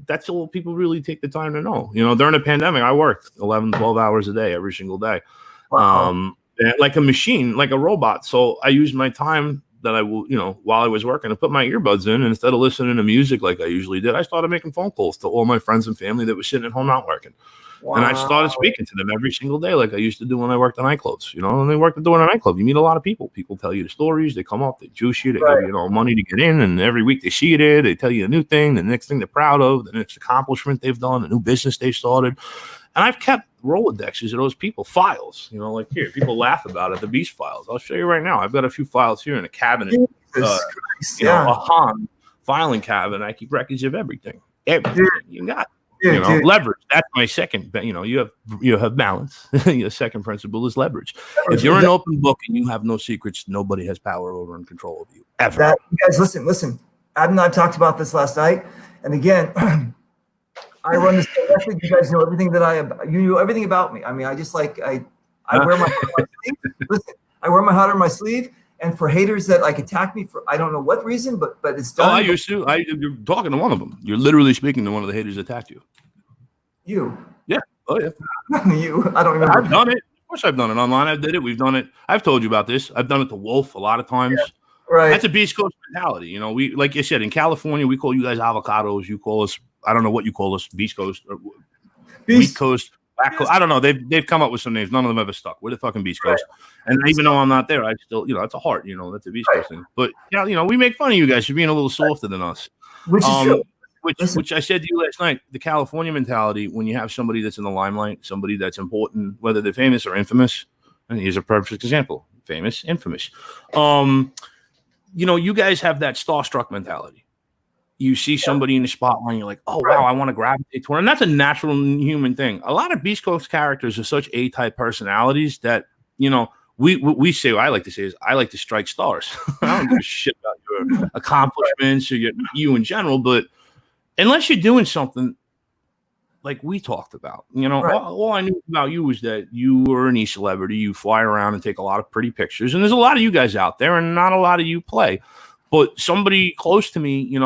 That's all people really take the time to know. During the pandemic, I worked 11, 12 hours a day, every single day. Wow. Like a machine, like a robot. So I used my time that I will, while I was working, to put my earbuds in, and instead of listening to music like I usually did, I started making phone calls to all my friends and family that were sitting at home not working. Wow. And I started speaking to them every single day, like I used to do when I worked at nightclubs. And they worked at doing a nightclub. You meet a lot of people. People tell you the stories. They come up, they juice you, they give you money to get in, and every week they see you there. They tell you a new thing, the next thing they're proud of, the next accomplishment they've done, the new business they started. And I've kept Rolodexes of those people, files. Like here, people laugh about it, the Beast files. I'll show you right now. I've got a few files here in a cabinet, a Han filing cabinet. I keep records of everything. You got. Leverage. That's my second. You have balance. Your second principle is leverage. If you're an open book and you have no secrets, nobody has power over and control of you ever. You guys, listen. Adam and I talked about this last night, and again, I run this. You guys know everything you know everything about me. I mean, I just I wear my heart on my sleeve. Listen, I wear my heart on my sleeve. And for haters that attack me for I don't know what reason, but it's done. Oh, I used to. You're talking to one of them. You're literally speaking to one of the haters that attacked you. You? Yeah. Oh yeah. You? I don't remember. I've done it. Of course, I've done it online. I did it. We've done it. I've told you about this. I've done it to Wolf a lot of times. Yeah, right. That's a Beast Coast mentality. We, like you said, in California, we call you guys avocados. You call us. I don't know what you call us. Beast Coast. Wheat Coast. I don't know. They've come up with some names. None of them ever stuck. We're the fucking Beast Coast. And even though I'm not there, I still, it's a heart. That's a Beast Coast thing. But we make fun of you guys for being a little softer than us. Which is true. Which I said to you last night. The California mentality, when you have somebody that's in the limelight, somebody that's important, whether they're famous or infamous. And here's a perfect example: famous, infamous. You guys have that starstruck mentality. You see somebody in the spotlight, and you're like, oh, wow, I want to gravitate toward. And that's a natural human thing. A lot of Beast Coast characters are such A-type personalities that, we say, what I like to say is, I like to strike stars. I don't give a shit about your accomplishments or you in general, but unless you're doing something like we talked about, all I knew about you was that you were an e-celebrity. You fly around and take a lot of pretty pictures. And there's a lot of you guys out there, and not a lot of you play. But somebody close to me,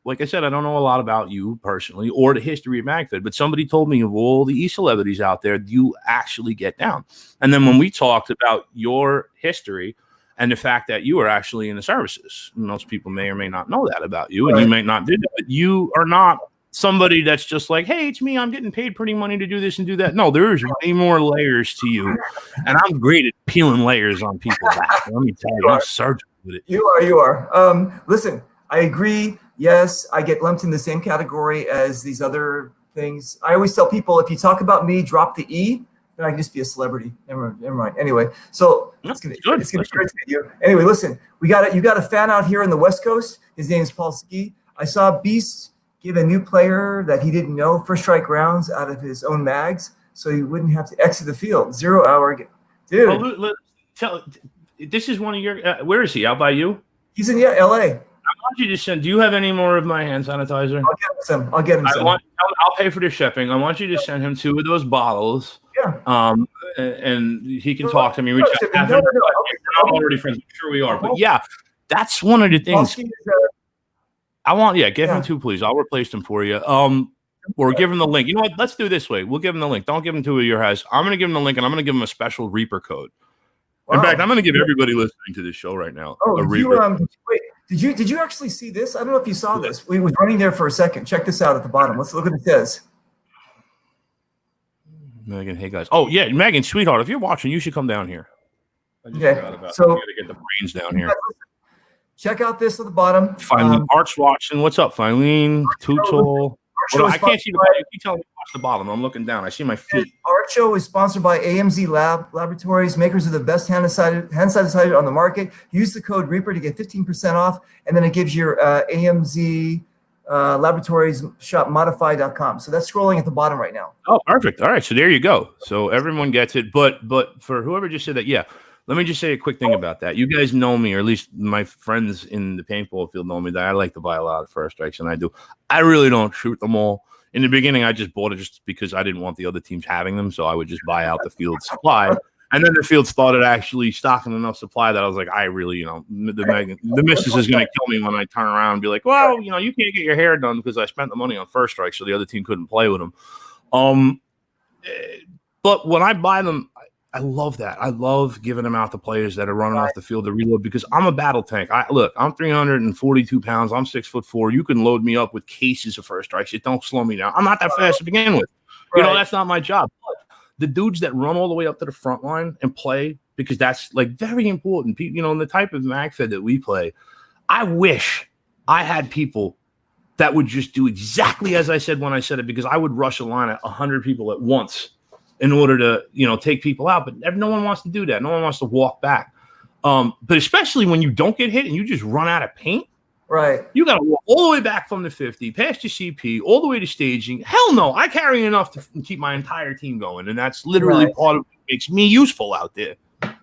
like I said, I don't know a lot about you personally or the history of MagFed, but somebody told me of all the e-celebrities out there, you actually get down. And then when we talked about your history and the fact that you are actually in the services, most people may or may not know that about you, and you may not do that, but you are not somebody that's just like, hey, it's me, I'm getting paid pretty money to do this and do that. No, there's way more layers to you, and I'm great at peeling layers on people's back. Let me tell you, I'm surgical with it. You are. Listen, I agree. Yes, I get lumped in the same category as these other things. I always tell people, if you talk about me, drop the E, then I can just be a celebrity. Never mind. Anyway, so it's gonna be great to meet you. Anyway, listen, you got a fan out here on the West Coast. His name is Paul Ski. I saw Beast give a new player that he didn't know first strike rounds out of his own mags, so he wouldn't have to exit the field. 0 hour, dude. Well, this is one of your. Where is he? Out by you? He's in LA. I want you to send. Do you have any more of my hand sanitizer? I'll get him some. I'll pay for the shipping. I want you to send him 2 of those bottles. Yeah. And he can talk to me. Reach out. I'm already friends. I'm sure we are. But yeah, that's one of the things. I want. Yeah, give him 2, please. I'll replace them for you. Or give him the link. You know what? Let's do it this way. We'll give him the link. Don't give him 2 of your has. I'm going to give him the link, and I'm going to give him a special Reaper code. Wow. In fact, I'm going to give everybody listening to this show right now a Reaper. Wait. Did you actually see this? I don't know if you saw this. We was running there for a second. Check this out at the bottom. Let's look what it says. Megan, hey guys. Oh yeah, Megan, sweetheart, if you're watching, you should come down here. So we gotta get the brains down here. Check out this at the bottom. Filene, Arch Watson. What's up, Filene? Tutul. I can't see the bottom. You tell me to watch the bottom. I'm looking down. I see my feet. Our show is sponsored by AMZ Laboratories, makers of the best hand sanitizer on the market. Use the code Reaper to get 15% off, and then it gives your AMZ Laboratories Shop Modify.com. So that's scrolling at the bottom right now. Oh, perfect. All right. So there you go. So everyone gets it. But for whoever just said that, yeah, let me just say a quick thing about that. You guys know me, or at least my friends in the paintball field know me, that I like to buy a lot of First Strikes, and I do. I really don't shoot them all. In the beginning, I just bought it just because I didn't want the other teams having them, so I would just buy out the field supply. And then the field started actually stocking enough supply that I was like, I really, the missus is going to kill me when I turn around and be like, well, you can't get your hair done because I spent the money on First Strike, so the other team couldn't play with them. But when I buy them, I love that. I love giving them out to players that are running off the field to reload because I'm a battle tank. I'm 342 pounds. I'm 6'4". You can load me up with cases of First Strikes. It don't slow me down. I'm not that fast to begin with. Right. That's not my job. But the dudes that run all the way up to the front line and play, because that's like very important. In the type of MagFed that we play, I wish I had people that would just do exactly as I said when I said it, because I would rush a line at 100 people at once in order to, take people out. But no one wants to do that. No one wants to walk back. But especially when you don't get hit and you just run out of paint. Right. You got to walk all the way back from the 50, past your CP, all the way to staging. Hell no, I carry enough to keep my entire team going. And that's literally part of what makes me useful out there.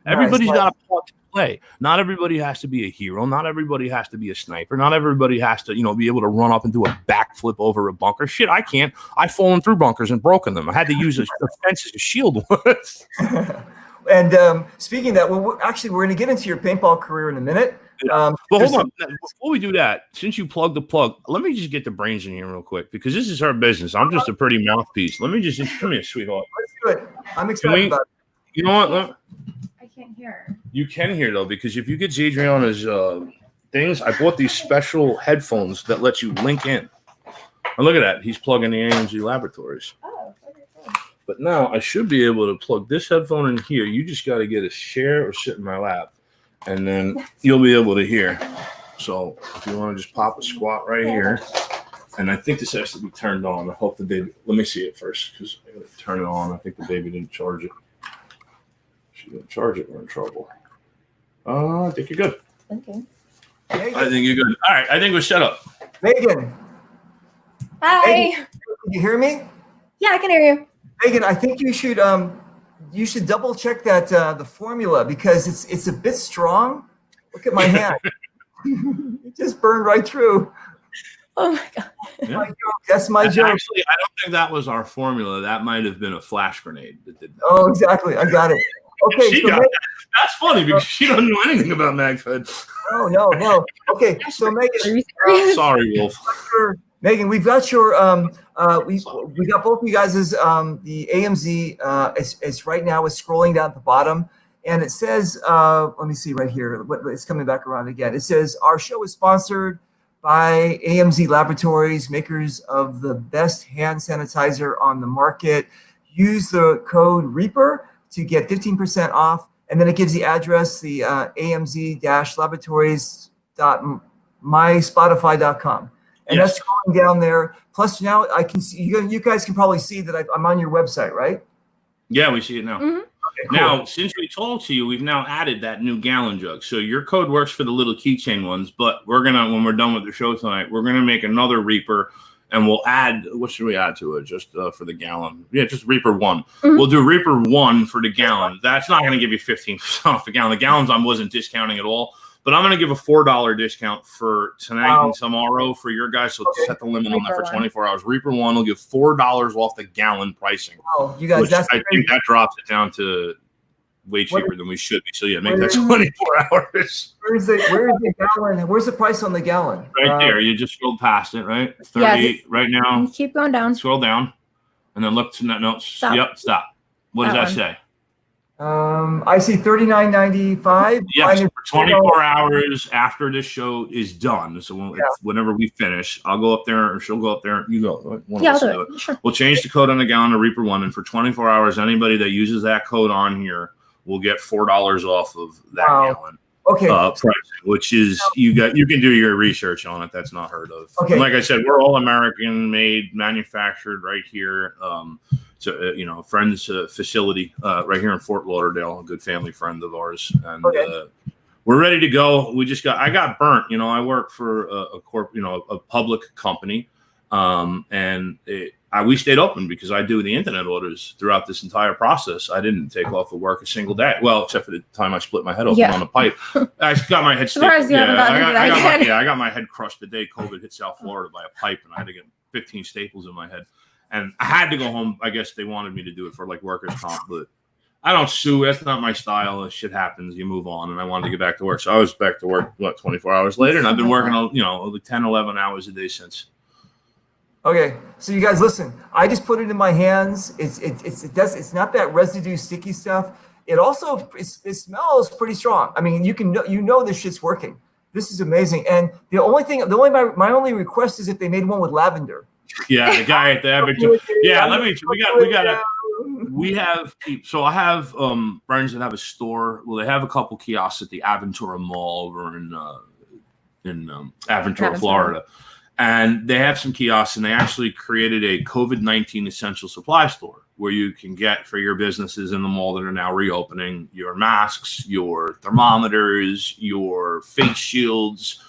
Everybody's got a part to play. Not everybody has to be a hero. Not everybody has to be a sniper. Not everybody has to, be able to run up and do a backflip over a bunker. Shit, I can't. I've fallen through bunkers and broken them. I had to use a fence as a shield once. And speaking of that, we're going to get into your paintball career in a minute. But hold on. Before we do that, since you plugged the plug, let me just get the brains in here real quick, because this is her business. I'm just a pretty mouthpiece. Let me just come here, sweetheart. Let's do it. I'm excited about it. You know what? I can't hear. You can hear, though, because if you get Adriana's things, I bought these special headphones that let you link in. And look at that. He's plugging the AMZ Laboratories. Oh, okay. But now I should be able to plug this headphone in here. You just got to get a share or sit in my lap, and then you'll be able to hear. So if you want to just pop a squat right here, and I think this has to be turned on. I hope the baby. Let me see it first, because I got to turn it on. I think the baby didn't charge it. She didn't charge it. We're in trouble. I think you're good. Okay. I think you're good. All right. I think we're set up. Megan. Hi. Megan, can you hear me? Yeah, I can hear you. Megan, I think you should double check that the formula, because it's a bit strong. Look at my hand. It just burned right through. Oh my god. Yeah. My joke. That's my joke. Actually, I don't think that was our formula. That might have been a flash grenade that did that. Oh, exactly. I got it. Okay. She So got Megan, that. That's funny because she doesn't know anything about MagFed. no. Okay. So Megan, Are you serious? Sorry, Wolf. Megan, we've got your we got both of you guys' the AMZ. It's right now. It's scrolling down at the bottom, and it says, let me see right here. It's coming back around again. It says our show is sponsored by AMZ Laboratories, makers of the best hand sanitizer on the market. Use the code Reaper to get 15% off, and then it gives the address, the AMZ-laboratories.myspotify.com. And Yes. that's going down there. Plus, now I can see you guys can probably see that I'm on your website, right? Yeah, we see it now. Mhm. Okay, cool. Now, since we talked to you, we've now added that new gallon jug. So your code works for the little keychain ones, but we're gonna, when we're done with the show tonight, we're gonna make another Reaper, and we'll add. What should we add to it? Just for the gallon? Yeah, just Reaper 1. Mhm. We'll do Reaper 1 for the gallon. That's not gonna give you 15% off the gallon. The gallons I wasn't discounting at all. But I'm going to give a $4 discount for tonight and tomorrow for your guys. So set the limit on that for Reaper 24 hours. Reaper 1 will give $4 off the gallon pricing. Wow, you guys, Which that's I great. think that drops it down to way cheaper than we should be. So yeah, make that 24 hours. Where's the gallon? Where's the price on the gallon? Right there. You just scrolled past it, right? 38 right now. Keep going down. Scroll down. And then look to that note. Stop. Yep, stop. What does That that one. say? I see $39.95. Yes, Mine for 24 hours after this show is done. So whenever we finish, I'll go up there, or she'll go up there. You go. One of Yeah, us I'll will do it. Sure. We'll change the code on the gallon to Reaper 1, and for 24 hours, anybody that uses that code on here will get $4 off of that Wow. gallon Okay. pricing, which is you can do your research on it. That's not heard of. Okay. And like I said, we're all American made, manufactured right here. Friends facility right here in Fort Lauderdale, a good family friend of ours, and Okay. we're ready to go. I got burnt. I work for a public company, and we stayed open because I do the internet orders throughout this entire process. I didn't take off of work a single day. Well, except for the time I split my head open on a pipe. I got my head Surprised you haven't gotten into that yet. I got my head crushed the day COVID hit South Florida by a pipe, and I had to get 15 staples in my head. And I had to go home. I guess they wanted me to do it for like workers' comp, but I don't sue. That's not my style. If shit happens, you move on. And I wanted to get back to work. So I was back to work, 24 hours later. And I've been working, like 10, 11 hours a day since. Okay, so you guys listen. I just put it in my hands. It's not that residue sticky stuff. It also it smells pretty strong. I mean, you know this shit's working. This is amazing. And my only request is if they made one with lavender. Yeah, the guy at the Aventura. Yeah, we have so I have friends that have a store. Well, they have a couple kiosks at the Aventura Mall over in Aventura, Florida. And they have some kiosks, and they actually created a COVID-19 essential supply store where you can get for your businesses in the mall that are now reopening your masks, your thermometers, your face shields.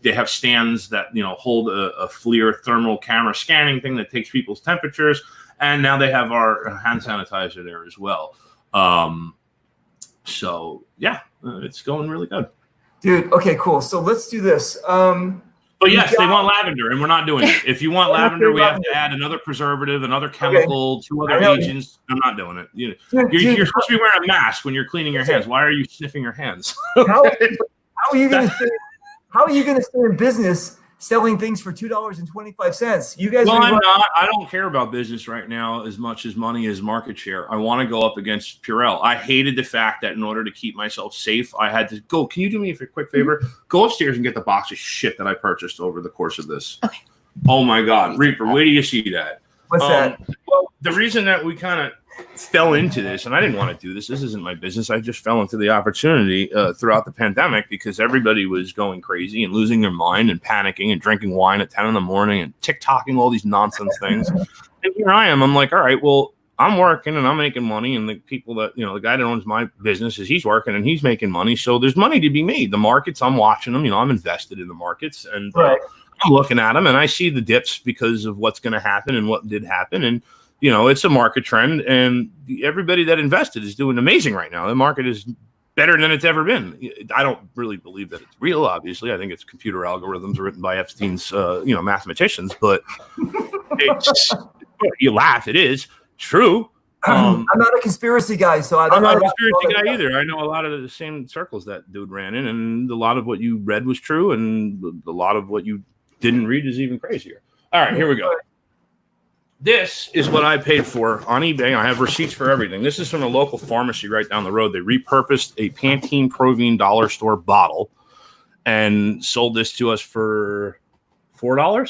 They have stands that hold a FLIR thermal camera scanning thing that takes people's temperatures, and now they have our hand sanitizer there as well. So yeah, it's going really good, dude. Okay, cool. So let's do this. But yes, they want lavender, and we're not doing it. If you want lavender, we have to add another preservative, another chemical, 2 other agents. I'm not doing it. You're supposed to be wearing a mask when you're cleaning your hands. Why are you sniffing your hands? How are you going to stay in business selling things for $2.25? You guys. Well, I'm not. I don't care about business right now as much as money is market share. I want to go up against Purell. I hated the fact that in order to keep myself safe, I had to go. Can you do me a quick favor? Go upstairs and get the box of shit that I purchased over the course of this. Okay. Oh my God, Reaper, where do you see that? What's that? Well, the reason that we kind of fell into this, and I didn't want to do this. This isn't my business. I just fell into the opportunity throughout the pandemic because everybody was going crazy and losing their mind and panicking and drinking wine at 10 in the morning and TikToking all these nonsense things. And here I am. I'm like, all right, well, I'm working and I'm making money. And the people that, the guy that owns my business he's working and he's making money. So there's money to be made. The markets, I'm watching them. I'm invested in the markets and I'm looking at them and I see the dips because of what's going to happen and what did happen. And it's a market trend, and everybody that invested is doing amazing right now. The market is better than it's ever been. I don't really believe that it's real, obviously. I think it's computer algorithms written by Epstein's, mathematicians, but you laugh. It is true. I'm not a conspiracy guy, so I'm not a conspiracy guy either. I know a lot of the same circles that dude ran in, and a lot of what you read was true, and a lot of what you didn't read is even crazier. All right, here we go. This is what I paid for on eBay. I have receipts for everything. This is from a local pharmacy right down the road. They repurposed a Pantene Provine dollar store bottle and sold this to us for $4. Wow.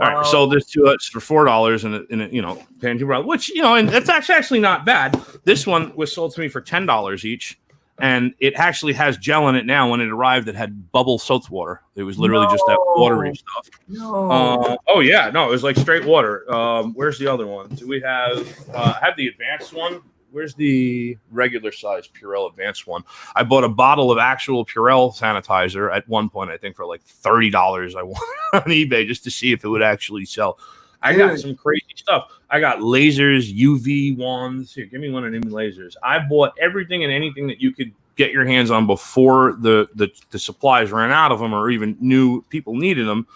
All right, sold this to us for $4 in a Pantene bottle, which and that's actually not bad. This one was sold to me for $10 each. And it actually has gel in it now. When it arrived, it had bubble soap water. It was literally just that watery stuff. No. Oh, yeah. No, it was like straight water. Where's the other one? Do we have have the advanced one? Where's the regular size Purell advanced one? I bought a bottle of actual Purell sanitizer at one point, I think, for like $30 I wanted on eBay just to see if it would actually sell. I got some crazy stuff. I got lasers, UV wands. Here, give me one of them lasers. I bought everything and anything that you could get your hands on before the supplies ran out of them or even knew people needed them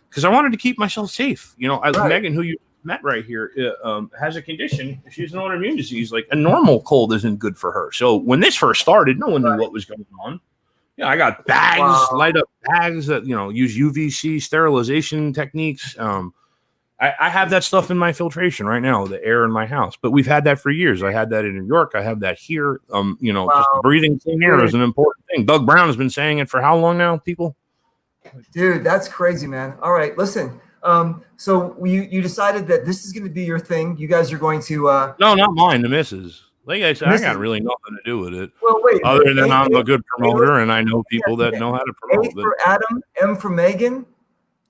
because I wanted to keep myself safe. Megan, who you met right here, has a condition. She's an autoimmune disease. Like a normal cold isn't good for her. So when this first started, no one knew what was going on. I got bags, light up bags that, use UVC sterilization techniques. I have that stuff in my filtration right now, the air in my house. But we've had that for years. I had that in New York. I have that here. Just breathing clean air is an important thing. Doug Brown has been saying it for how long now, people? Dude, that's crazy, man. All right, listen. So you decided that this is going to be your thing. You guys are going to No, not mine, the missus. Like I said, I got really nothing to do with it. Well, wait. Other than I'm a good promoter and I know people that know how to promote. A for Adam, M for Megan?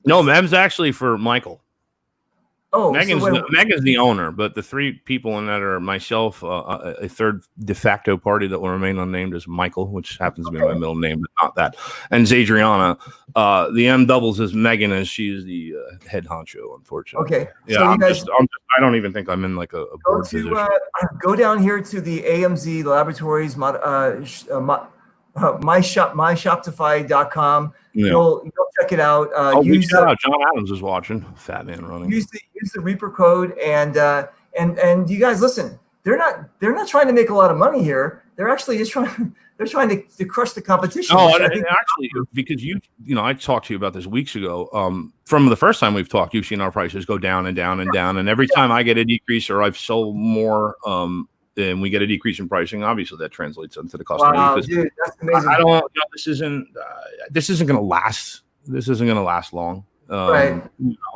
No, M's actually for Michael. Oh, Megan's the owner, but the three people in that are myself, a third de facto party that will remain unnamed is Michael, which happens to be my middle name, but not that, and Zadriana. The M doubles is Megan, as she is the head honcho, unfortunately. Okay. Yeah, So I don't even think I'm in like a board position. Go down here to the AMZ Laboratories, myshopify.com. Yeah. You'll check it out. Shout out. John Adams is watching. Fat man running. Use the Reaper code and you guys listen. They're not trying to make a lot of money here. They're actually just trying to crush the competition. Oh, and actually, because I talked to you about this weeks ago. From the first time we've talked, you've seen our prices go down and down and down, and every time I get a decrease or I've sold more, and we get a decrease in pricing, obviously that translates into the customer. Wow, dude, that's amazing. I don't. This isn't going to last. This isn't going to last long. Right.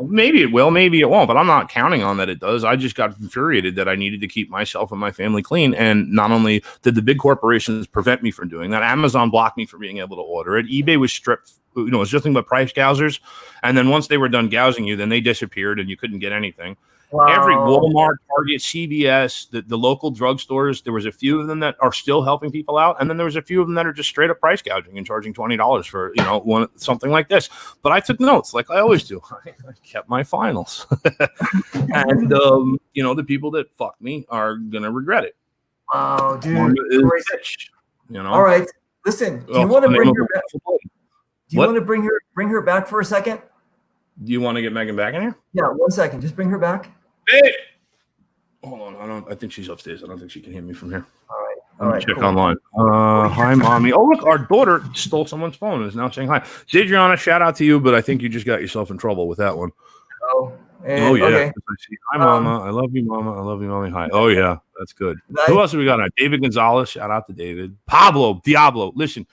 Maybe it will, maybe it won't, but I'm not counting on that it does. I just got infuriated that I needed to keep myself and my family clean. And not only did the big corporations prevent me from doing that, Amazon blocked me from being able to order it. eBay was stripped. It was nothing but price gougers. And then once they were done gouging you, then they disappeared and you couldn't get anything. Wow. Every Walmart, Target, CVS, the local drugstores, there was a few of them that are still helping people out, and then there was a few of them that are just straight up price gouging and charging $20 for something like this. But I took notes, like I always do. I kept my finals, and the people that fucked me are gonna regret it. Wow, dude. All right, listen. Do you want to bring her back? Do you want to bring her back for a second? Do you want to get Megan back in here? Yeah, 1 second. Just bring her back. Hey! Hold on. I think she's upstairs. I don't think she can hear me from here. All right. Check cool. online. Hi, mommy. Oh, look, our daughter stole someone's phone and is now saying hi. Zadriana, shout out to you, but I think you just got yourself in trouble with that one. Oh yeah. Okay. Hi, mama. I love you, mama. I love you, mommy. Hi. Oh, yeah. That's good. Who else have we got on? David Gonzalez. Shout out to David. Pablo Diablo. Listen,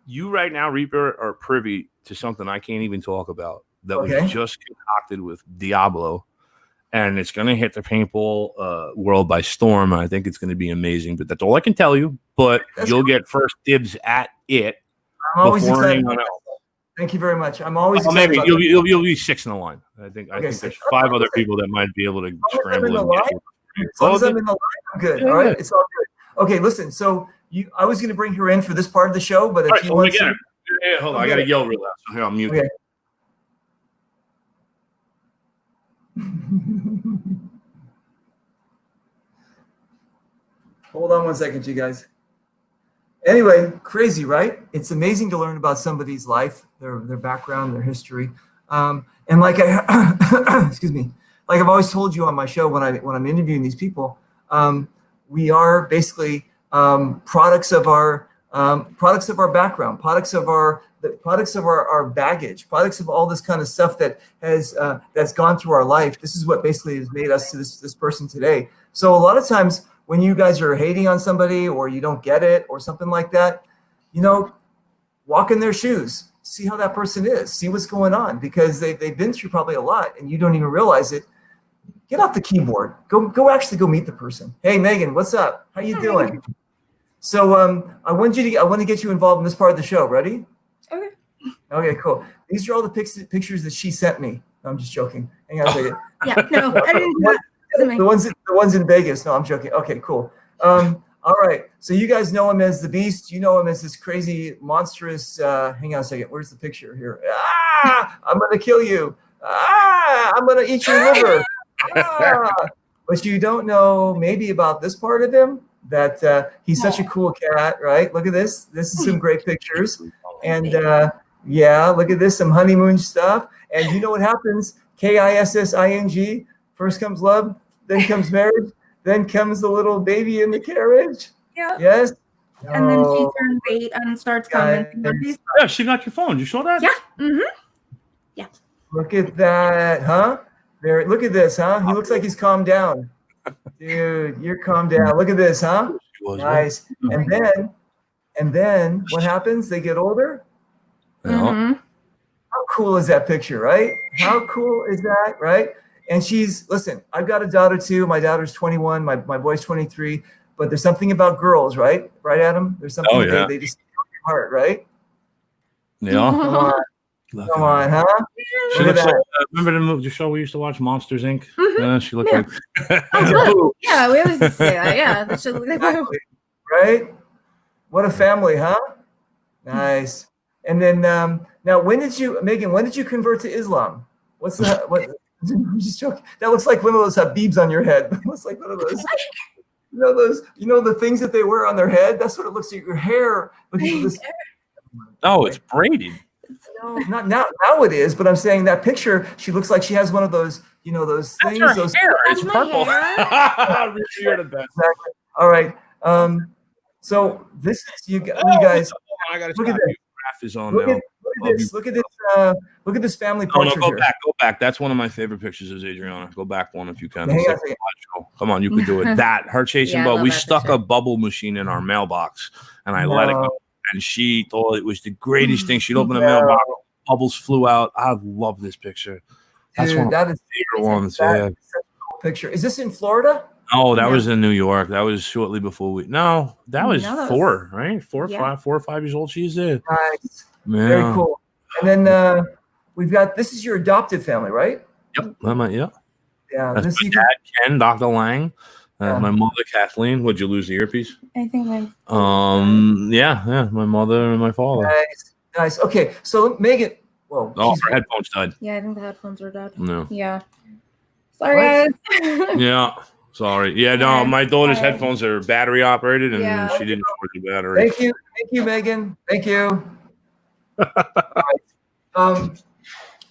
you right now, Reaper, are privy to something I can't even talk about. That was just concocted with Diablo, and it's going to hit the paintball world by storm. I think it's going to be amazing, but that's all I can tell you. But you'll get first dibs at it. I'm always excited. Thank you very much. I'm always excited. Maybe you'll be sixth in the line. I think there's 5 other people that might be able to scramble. As long as I'm in the line, I'm good. Yeah. All right, it's all good. Okay, listen. So I was going to bring her in for this part of the show, but if you want to, hold on, I got to yell real loud. So here, I'll mute. Okay. Hold on 1 second, you guys. Anyway, crazy, right? It's amazing to learn about somebody's life, their background, their history, and like excuse me, like I've always told you on my show when I'm interviewing these people, we are basically products of our background, products of our baggage, products of all this kind of stuff that has that's gone through our life. This is what basically has made us to this person today. So a lot of times when you guys are hating on somebody or you don't get it or something like that, walk in their shoes, see how that person is, see what's going on, because they've been through probably a lot and you don't even realize it. Get off the keyboard. Go actually go meet the person. Hey, Megan, what's up? How you doing? So I want to get you involved in this part of the show. Ready? Okay. Okay, cool. These are all the pictures that she sent me. No, I'm just joking. Hang on a second. Yeah, no, I didn't do that. The ones in Vegas. No, I'm joking. Okay, cool. All right. So you guys know him as the Beast. You know him as this crazy, monstrous. Hang on a second. Where's the picture here? I'm gonna kill you. I'm gonna eat your liver. But you don't know maybe about this part of him, that he's such a cool cat, right? Look at this. This is some great pictures. And look at this, some honeymoon stuff. And you know what happens? KISSING. First comes love, then comes marriage, then comes the little baby in the carriage. Yeah. Yes. And then she turns 8 and starts commenting on these. Yeah, she got your phone. You saw that? Yeah. Mm-hmm. Yeah. Look at that, huh? There. Look at this, huh? He looks like he's calmed down. Dude, you're calmed down. Look at this, huh? Nice. And then what happens? They get older. Mm-hmm. How cool is that picture, right? How cool is that, right? And listen, I've got a daughter too. My daughter's 21. My boy's 23. But there's something about girls, right? Right, Adam? There's something they just feel in your heart, right? Yeah. Come on. Look Come at on, her. huh? She Look at looks like, that. remember the show we used to watch, Monsters Inc. Mhm. She looked Yeah. like Oh, Boo. yeah, we always used to say that. Yeah, that should look like Exactly. Right? What a family, huh? Nice. And then now, Megan? When did you convert to Islam? What's that? What? I'm just joking. That looks like one of those Habibs on your head. It looks like one of those. You know those. You know the things that they wear on their head. That's what it looks like. Your hair. But this, Oh, it's braided. no, not now. Now it is. But I'm saying that picture. She looks like she has one of those. You know those That's things. her Those. hair. That's It's my purple. hair. Really, you're the best. Exactly. All right. So this is you guys. I gotta Look at stop this. you. Graph is on Look now. at this. Look at this family No, portrait go here. back. Go back. That's one of my favorite pictures of Adriana. Go back one if you can. Hang It's on a like second. a slideshow. Come on, you could do it. That her chasing Yeah, I bubble. love We that stuck picture. a bubble machine in our mailbox, and I let it No. go. And she thought it was the greatest thing. She'd open the No. mailbox, bubbles flew out. I love this picture. That's Dude, one of that my is favorite ones. that Yeah. is such a cool picture. Is this in Florida? Oh, that No. was in New York. That was shortly before we. No, that was No, that was- 4, right? 4 Yeah. 4 or 5 years old. She's there. Nice. Yeah. Very cool. And then we've got this is your adopted family, right? Yep. Yeah. Yeah. That's This my you dad, Ken, Dr. Lang. Yeah. My mother, Kathleen. Would you lose the earpiece? I think my Yeah. My mother and my father. nice. Nice. Okay. So Megan, whoa. Oh, she's- her headphones died. yeah, I think the headphones are dead. No. Yeah. Sorry, What? guys. Yeah. Sorry. Yeah. No. Yeah. My daughter's Sorry. headphones are battery operated, and Yeah. she didn't charge the battery. Thank you, Megan. Thank you. All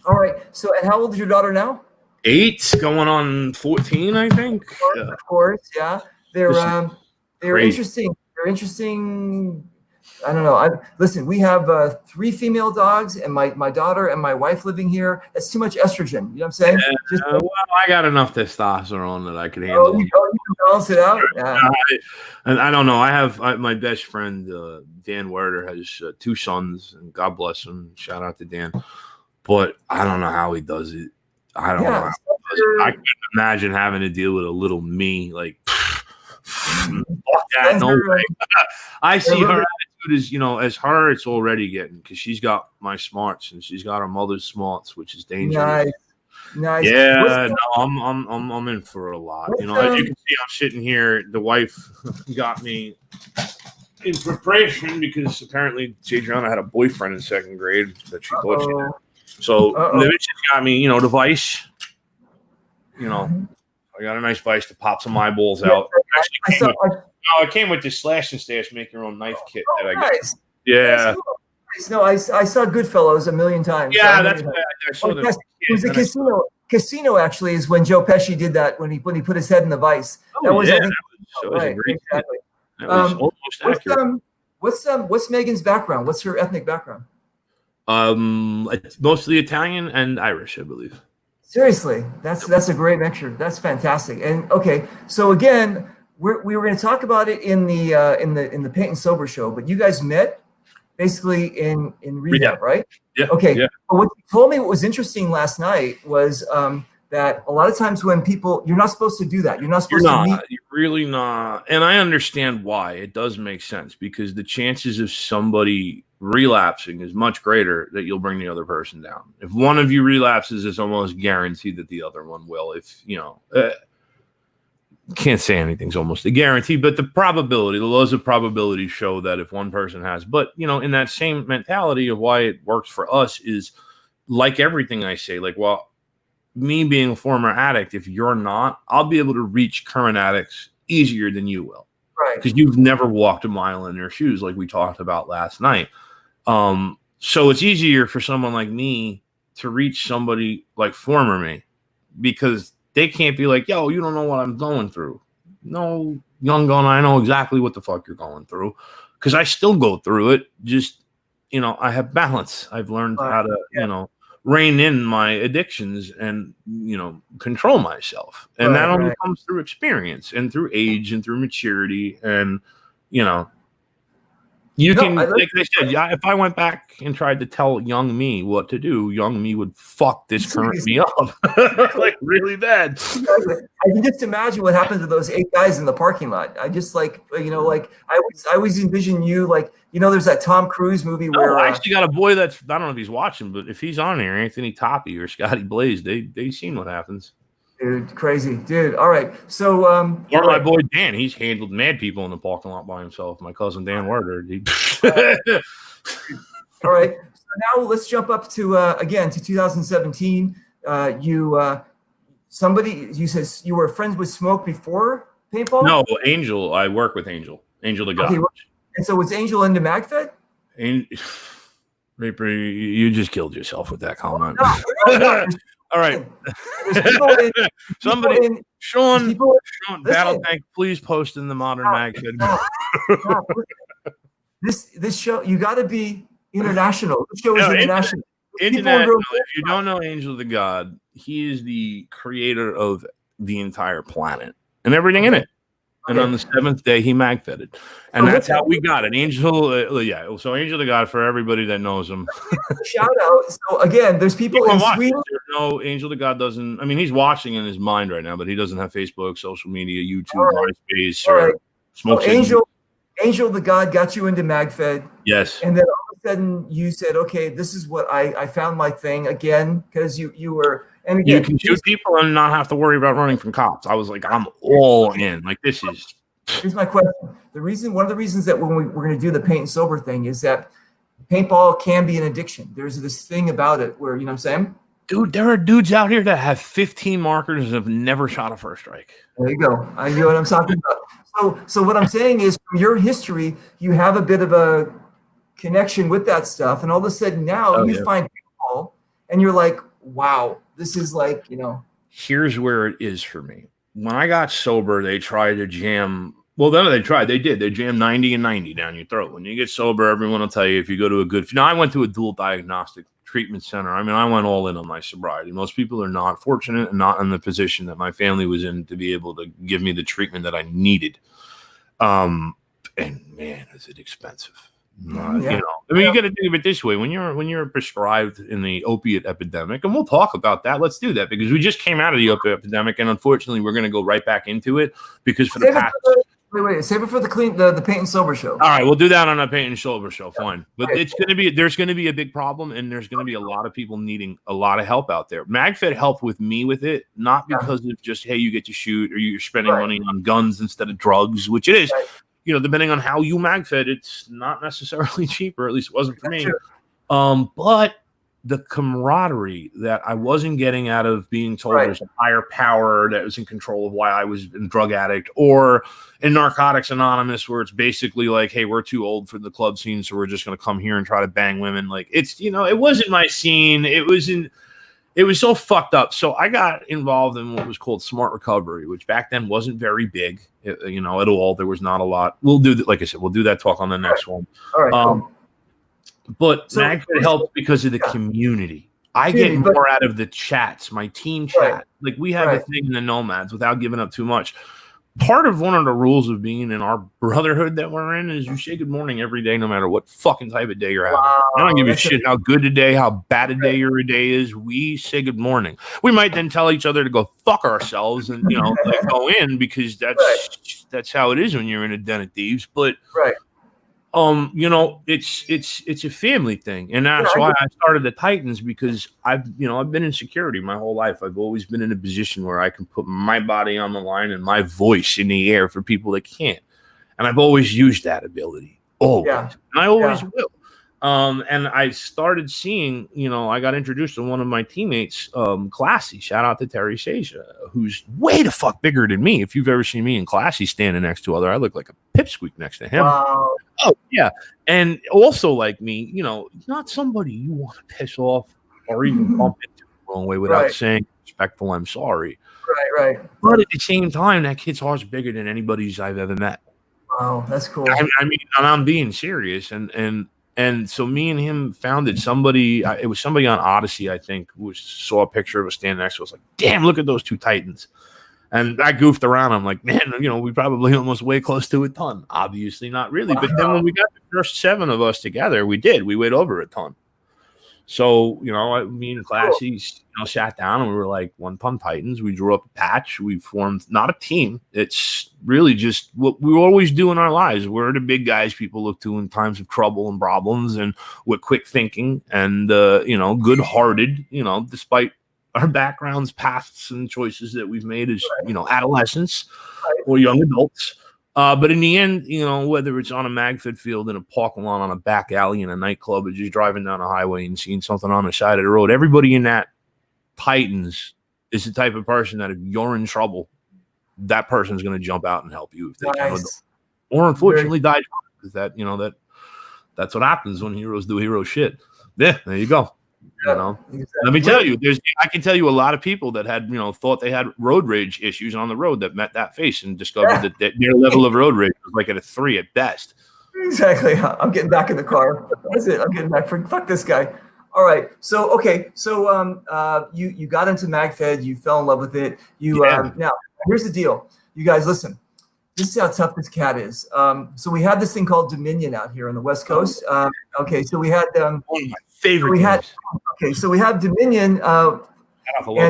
right. So, and how old is your daughter now? 8, going on 14, I think. Yeah. Of course, yeah. They're This is they're great. interesting. They're interesting. I don't know. Listen. We have 3 female dogs, and my daughter and my wife living here. That's too much estrogen. You know what I'm saying? Just, Well, I got enough testosterone that I could oh, handle. you can balance it out. Yeah. And I don't know. I have my best friend Dan Werder has 2 sons, and God bless him. Shout out to Dan. But I don't know how he does it. I don't know. How he does it. I couldn't imagine having to deal with a little me. Like, fuck that. No way. I see her attitude as as her. It's already getting because she's got my smarts and she's got her mother's smarts, which is dangerous. Nice. Nice. Yeah, What's no, I'm in for a lot. What's, As you can see, I'm sitting here. The wife got me in preparation because apparently Adriana had a boyfriend in 2nd grade that she thought she had. So the bitch got me, the vice. I got a nice vice to pop some eyeballs out. It came with this slash and stash, make your own knife kit that I got. Nice. Yeah, That's cool. Nice. No, I saw Goodfellas a million times. yeah, So that's I what I saw. Oh, The yes, it was a and I- casino. Casino actually is when Joe Pesci did that when he put his head in the vice. Oh, That was, I yeah, think, that was a right, great. exactly. That was Um, almost accurate. What's Megan's background? What's her ethnic background? It's mostly Italian and Irish, I believe. Seriously, that's a great mixture. That's fantastic. And okay, so again, we were going to talk about it in the Paint and Sober show, but you guys met basically in rehab, right? Yeah. Okay. Yeah. But what you told me what was interesting last night was that a lot of times when people, you're not supposed to do that. You're not supposed to meet. You're really not. And I understand why. It does make sense because the chances of somebody relapsing is much greater that you'll bring the other person down. If one of you relapses, it's almost guaranteed that the other one will. If, can't say anything's almost a guarantee, but the laws of probability show that if one person has, but in that same mentality of why it works for us is like everything I say, like, well, me being a former addict, if you're not, I'll be able to reach current addicts easier than you will. Right. Because you've never walked a mile in their shoes like we talked about last night. So it's easier for someone like me to reach somebody like former me because they can't be like, yo, you don't know what I'm going through. No, young gun, I know exactly what the fuck you're going through because I still go through it. Just, I have balance. I've learned how to, rein in my addictions and, control myself. And that only comes through experience and through age and through maturity. And, you You No, can, I like I said, yeah, if I went back and tried to tell young me what to do, young me would fuck this current me up like really bad. I can just imagine what happened to those 8 guys in the parking lot. I just like I always envision you like there's that Tom Cruise movie where I actually got a boy that's, I don't know if he's watching, but if he's on here, Anthony Toppy or Scotty Blaze, they seen what happens. dude, crazy dude. All right, so Or my boy Dan, he's handled mad people in the parking lot by himself. My cousin Dan Werder. all right. So now let's jump up to again to 2017. You said you were friends with Smoke before paintball. No, Angel. I work with Angel. Angel the God. Okay, and so was Angel into MagFed? And Reaper, you just killed yourself with that comment. No. All right. There's people in, Somebody, people in, Sean, people, Sean listen. Battle Tank, please post in the Modern Mag. no, this show, you got to be international. This show is No, international. International. If you don't know Angel the God, he is the creator of the entire planet and everything in it. And on the 7th day, he mag-fetted. And that's how we got it. Angel, so Angel the God, for everybody that knows him. Shout out. So again, there's people in Sweden. No, Angel the God doesn't, I mean, he's watching in his mind right now, but he doesn't have Facebook, social media, YouTube, MySpace, or Smoke. So Angel the God got you into MagFed. Yes. And then all of a sudden you said, okay, this is what I found my thing again, because you were, and again, you can shoot people and not have to worry about running from cops. I was like, I'm all in. Like, this is. Here's my question. One of the reasons that when we're going to do the paint and sober thing is that paintball can be an addiction. There's this thing about it where, you know what I'm saying? Dude, there are dudes out here that have 15 markers and have never shot a first strike. There you go. I know what I'm talking about. So what I'm saying is, from your history, you have a bit of a connection with that stuff, and all of a sudden now you find paintball, and you're like, wow, this is like, Here's where it is for me. When I got sober, they tried to jam. Well, then they tried. They did. They jammed 90 and 90 down your throat. When you get sober, everyone will tell you if you go to a good. I went to a dual diagnostic treatment center. I mean, I went all in on my sobriety. Most people are not fortunate and not in the position that my family was in to be able to give me the treatment that I needed. And man, is it expensive. You know, I mean, you got to think of it this way: when you're prescribed in the opiate epidemic, and we'll talk about that. Let's do that because we just came out of the opiate epidemic, and unfortunately, we're going to go right back into it because for the past. Wait, save it for the paint and sober show. All right, we'll do that on a paint and sober show. Fine, but there's going to be a big problem, and there's going to be a lot of people needing a lot of help out there. MagFed helped with me with it, not because of just hey, you get to shoot or you're spending money on guns instead of drugs, which it is. You know, depending on how you MagFed, it's not necessarily cheaper. At least it wasn't for me. But the camaraderie that I wasn't getting out of being told there's a higher power that was in control of why I was a drug addict, or in Narcotics Anonymous, where it's basically like, hey, we're too old for the club scene, so we're just going to come here and try to bang women. Like, it's, it wasn't my scene. It was so fucked up. So I got involved in what was called Smart Recovery, which back then wasn't very big, at all. There was not a lot. We'll do that. Like I said, we'll do that talk on the next one. All right. But MagFed helped because of the community. I get more out of the chats, my team chat. Like we have a thing in the Nomads without giving up too much. Part of one of the rules of being in our brotherhood that we're in is you say good morning every day, no matter what fucking type of day you're having. I don't give a shit how good a day, how bad a day your day is. We say good morning. We might then tell each other to go fuck ourselves and like go in because that's how it is when you're in a den of thieves. But it's a family thing, and that's why I started the Titans, because I've been in security my whole life. I've always been in a position where I can put my body on the line and my voice in the air for people that can't, and I've always used that ability, and I always will. And I started seeing, I got introduced to one of my teammates, Classy. Shout out to Terry Seja, who's way the fuck bigger than me. If you've ever seen me and Classy standing next to other, I look like a pipsqueak next to him. Wow. Oh, yeah. And also like me, not somebody you want to piss off or even bump into the wrong way without saying respectful, I'm sorry. Right. But at the same time, that kid's heart's bigger than anybody's I've ever met. Wow, that's cool. I mean, and I'm being serious. And so me and him founded somebody. It was somebody on Odyssey, I think, who saw a picture of us standing next to us. Like, damn, look at those two Titans. And I goofed around. I'm like, man, we probably almost way close to a ton. Obviously not really. But then when we got the first 7 of us together, we weighed over a ton. So, me and Classy, sat down and we were like 1 Ton Titans. We drew up a patch. We formed not a team. It's really just what we always do in our lives. We're the big guys people look to in times of trouble and problems, and we're quick thinking and, good-hearted, despite our backgrounds, pasts, and choices that we've made as, adolescents or young adults. But in the end, whether it's on a MagFed field, in a parking lot, on a back alley, in a nightclub, or just driving down a highway and seeing something on the side of the road, everybody in that Titans is the type of person that if you're in trouble, that person's going to jump out and help you if they can. Or unfortunately die because that's what happens when heroes do hero shit. Yeah, there you go. Exactly. Let me tell you, I can tell you a lot of people that had, thought they had road rage issues on the road that met that face and discovered that their level of road rage was like at a 3 at best. Exactly. I'm getting back in the car. That's it. I'm getting back. Fuck this guy. All right. So, okay. So, you got into MagFed. You fell in love with it. Now here's the deal. You guys, listen. This is how tough this cat is. So we had this thing called Dominion out here on the West Coast. Okay. So we had one of my favorite. So we have Dominion, and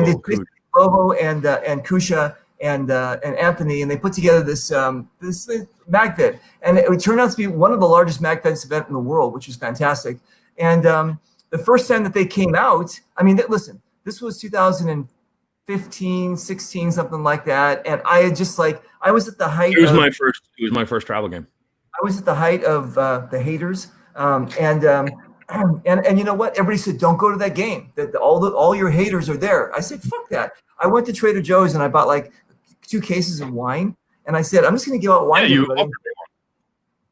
it's Lobo and Kusha and Anthony, and they put together this MagFed, and it turned out to be one of the largest MagFed events in the world, which was fantastic. And the first time that they came out, listen, this was 2015, 16, something like that, and I had just I was at the height. It was my first travel game. I was at the height of the haters, and you know what? Everybody said, don't go to that game. That all your haters are there. I said, fuck that. I went to Trader Joe's and I bought 2 cases of wine. And I said, I'm just going to give out wine. Yeah,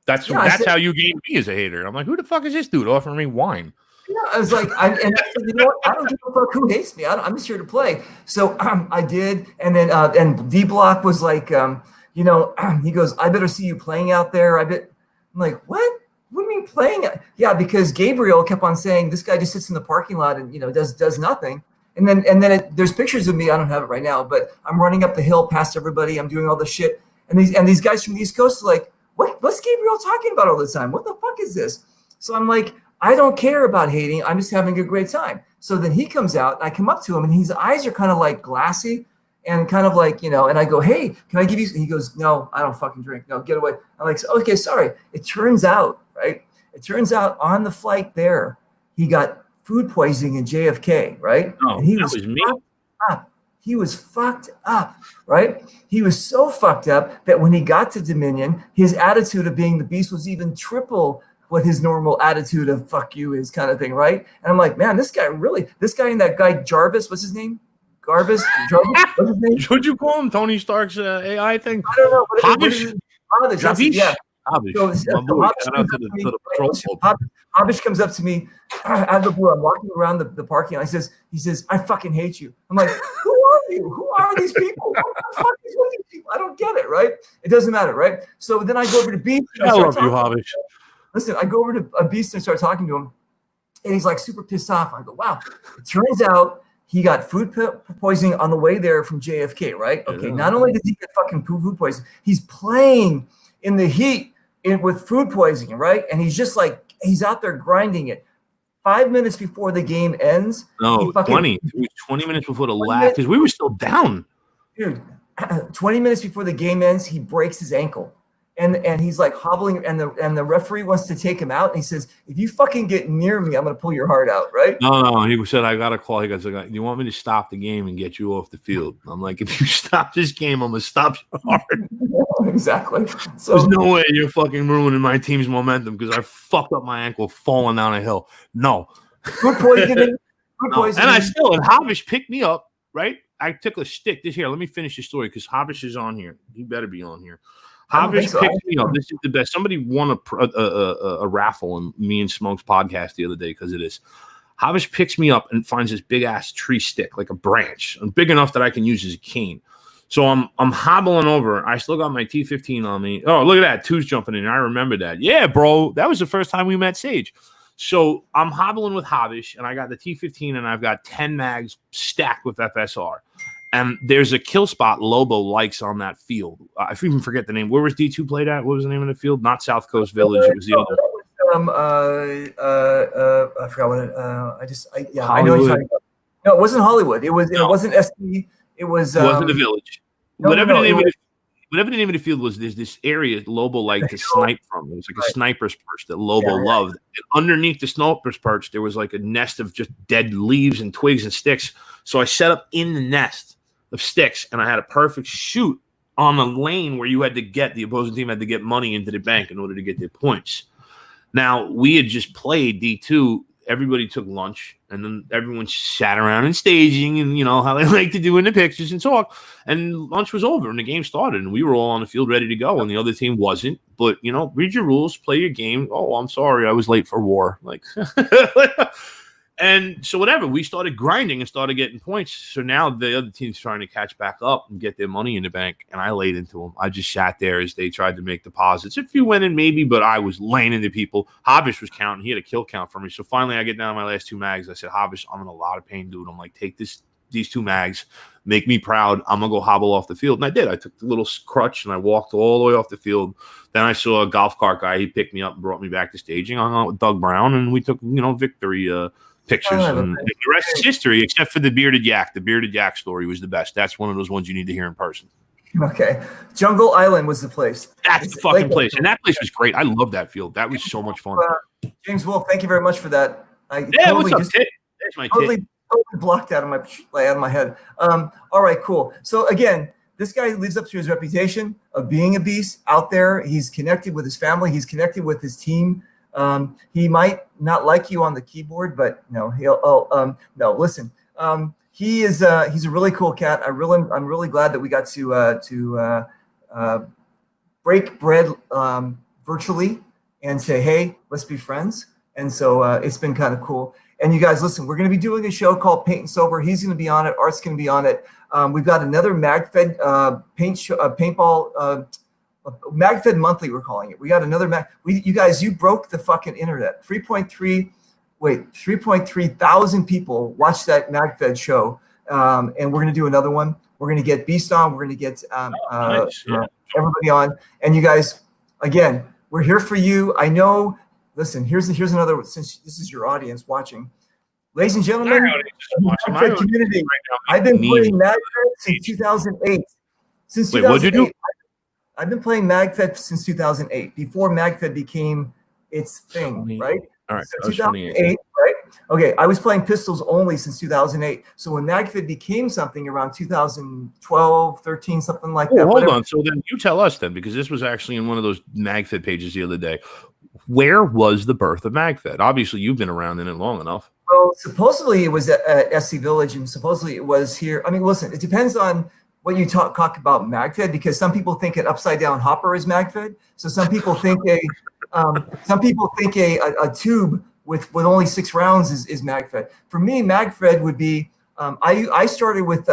that's how you gave me as a hater. I'm like, who the fuck is this dude offering me wine? Yeah, I was like, I said, you know what? I don't give a fuck who hates me. I'm just here to play. So I did. And then and D Block was like, he goes, I better see you playing out there. I'm like, what? What do you mean playing? Yeah, because Gabriel kept on saying this guy just sits in the parking lot and does nothing. And then there's pictures of me. I don't have it right now, but I'm running up the hill past everybody. I'm doing all this shit, and these guys from the East Coast are like, what's Gabriel talking about all the time? What the fuck is this? So I'm like, I don't care about hating. I'm just having a great time. So then he comes out, and I come up to him, and his eyes are kind of like glassy. And kind of like, and I go, hey, can I give you? He goes, no, I don't fucking drink. No, get away. I'm like, okay, sorry. It turns out on the flight there, he got food poisoning in JFK, right? Oh, and he was me. He was fucked up, right? He was so fucked up that when he got to Dominion, his attitude of being the beast was even triple what his normal attitude of fuck you is, kind of thing, right? And I'm like, man, this guy and that guy Jarvis, what's his name? Jarvis? What's his name? Would you call him Tony Stark's AI thing? I don't know. Habish. Yeah. Habish comes up to me out of the blue. I'm walking around the parking lot. He says, I fucking hate you. I'm like, who are you? Who are these people? What the fuck is with these people? I don't get it, right? It doesn't matter, right? So then I go over to Beast. I love you, Habish. Listen, I go over to a Beast and start talking to him, and he's like super pissed off. I go, wow. It turns out he got food poisoning on the way there from JFK, right? Okay, not only did he get fucking food poisoning, he's playing in the heat with food poisoning, right? And he's just he's out there grinding it. 5 minutes before the game ends. No, 20 minutes before the last, because we were still down. Dude, 20 minutes before the game ends, he breaks his ankle. And he's like hobbling, and the referee wants to take him out. And he says, if you fucking get near me, I'm going to pull your heart out, right? No. He said, I got a call. He goes, you want me to stop the game and get you off the field? I'm like, if you stop this game, I'm going to stop your heart. Exactly. So there's no way you're fucking ruining my team's momentum because I fucked up my ankle falling down a hill. No. Food poisoning. And Habish picked me up, right? I took a stick. Here, let me finish the story because Habish is on here. He better be on here. Habish picked me up. This is the best. Somebody won a raffle on me and Smoke's podcast the other day because of this. Habish picks me up and finds this big ass tree stick, like a branch, big enough that I can use as a cane. So I'm hobbling over. I still got my T15 on me. Oh, look at that. Two's jumping in. I remember that. Yeah, bro. That was the first time we met Sage. So I'm hobbling with Habish, and I got the T15, and I've got 10 mags stacked with FSR. And there's a kill spot Lobo likes on that field. I even forget the name. Where was D2 played at? What was the name of the field? Not South Coast Village. It was the other. I forgot what it. I know. What you're talking about. No, it wasn't Hollywood. It wasn't SC. It was. It wasn't the Village. No, whatever no, the name it of whatever the name of the field was, there's this area Lobo liked to snipe from. It was like a sniper's perch that Lobo loved. And underneath the sniper's perch, there was like a nest of just dead leaves and twigs and sticks. So I set up in the nest of sticks, and I had a perfect shoot on the lane where the opposing team had to get money into the bank in order to get their points. Now, we had just played D2. Everybody took lunch, and then everyone sat around and staging, and you know how they like to do in the pictures and talk. And lunch was over, and the game started, and we were all on the field ready to go, and the other team wasn't. But you know, read your rules, play your game. Oh, I'm sorry, I was late for war. Like, and so whatever, we started grinding and started getting points. So now the other team's trying to catch back up and get their money in the bank, and I laid into them. I just sat there as they tried to make deposits. A few went in maybe, but I was laying into people. Havish was counting. He had a kill count for me. So finally I get down to my last 2 mags. I said, Havish, I'm in a lot of pain, dude. I'm like, take these 2 mags, make me proud. I'm going to go hobble off the field. And I did. I took the little crutch and I walked all the way off the field. Then I saw a golf cart guy. He picked me up and brought me back to staging. I hung out with Doug Brown, and we took, victory pictures, and the rest is history, except for the bearded yak. The bearded yak story was the best. That's one of those ones you need to hear in person. Okay. Jungle Island was the place. That's the fucking place. And that place was great. I love that field. That was so much fun. James Wolf, thank you very much for that. What's up, Tit? There's my totally blocked out of my head. All right, cool. So again, this guy lives up to his reputation of being a beast out there. He's connected with his family. He's connected with his team. He might not like you on the keyboard, but no, no, listen, he's a really cool cat. I'm really glad that we got to break bread, virtually and say, hey, let's be friends. And so, it's been kind of cool. And you guys, listen, we're going to be doing a show called Paint and Sober. He's going to be on it. Art's going to be on it. We've got another MagFed, paintball, MagFed Monthly, we're calling it. We got another you guys, you broke the fucking internet. 3.3 thousand people watched that MagFed show. And we're going to do another one. We're going to get Beast on. We're going to get everybody on. And you guys, again, we're here for you. I know, listen, here's another, since this is your audience watching. Ladies and gentlemen, MagFed community, I've been playing MagFed since 2008. Wait, what'd you do? I've been playing MagFed since 2008, before MagFed became its thing, right? All right, so 2008, right? Okay, I was playing pistols only since 2008. So when MagFed became something around 2012, 13, something like that. Hold on. So then you tell us then, because this was actually in one of those MagFed pages the other day. Where was the birth of MagFed? Obviously, you've been around in it long enough. Well, supposedly it was at SC Village, and supposedly it was here. I mean, listen, it depends on what you talk about MagFed, because some people think an upside down hopper is MagFed. So some people think a tube with only 6 rounds is MagFed. For me, MagFed would be I started with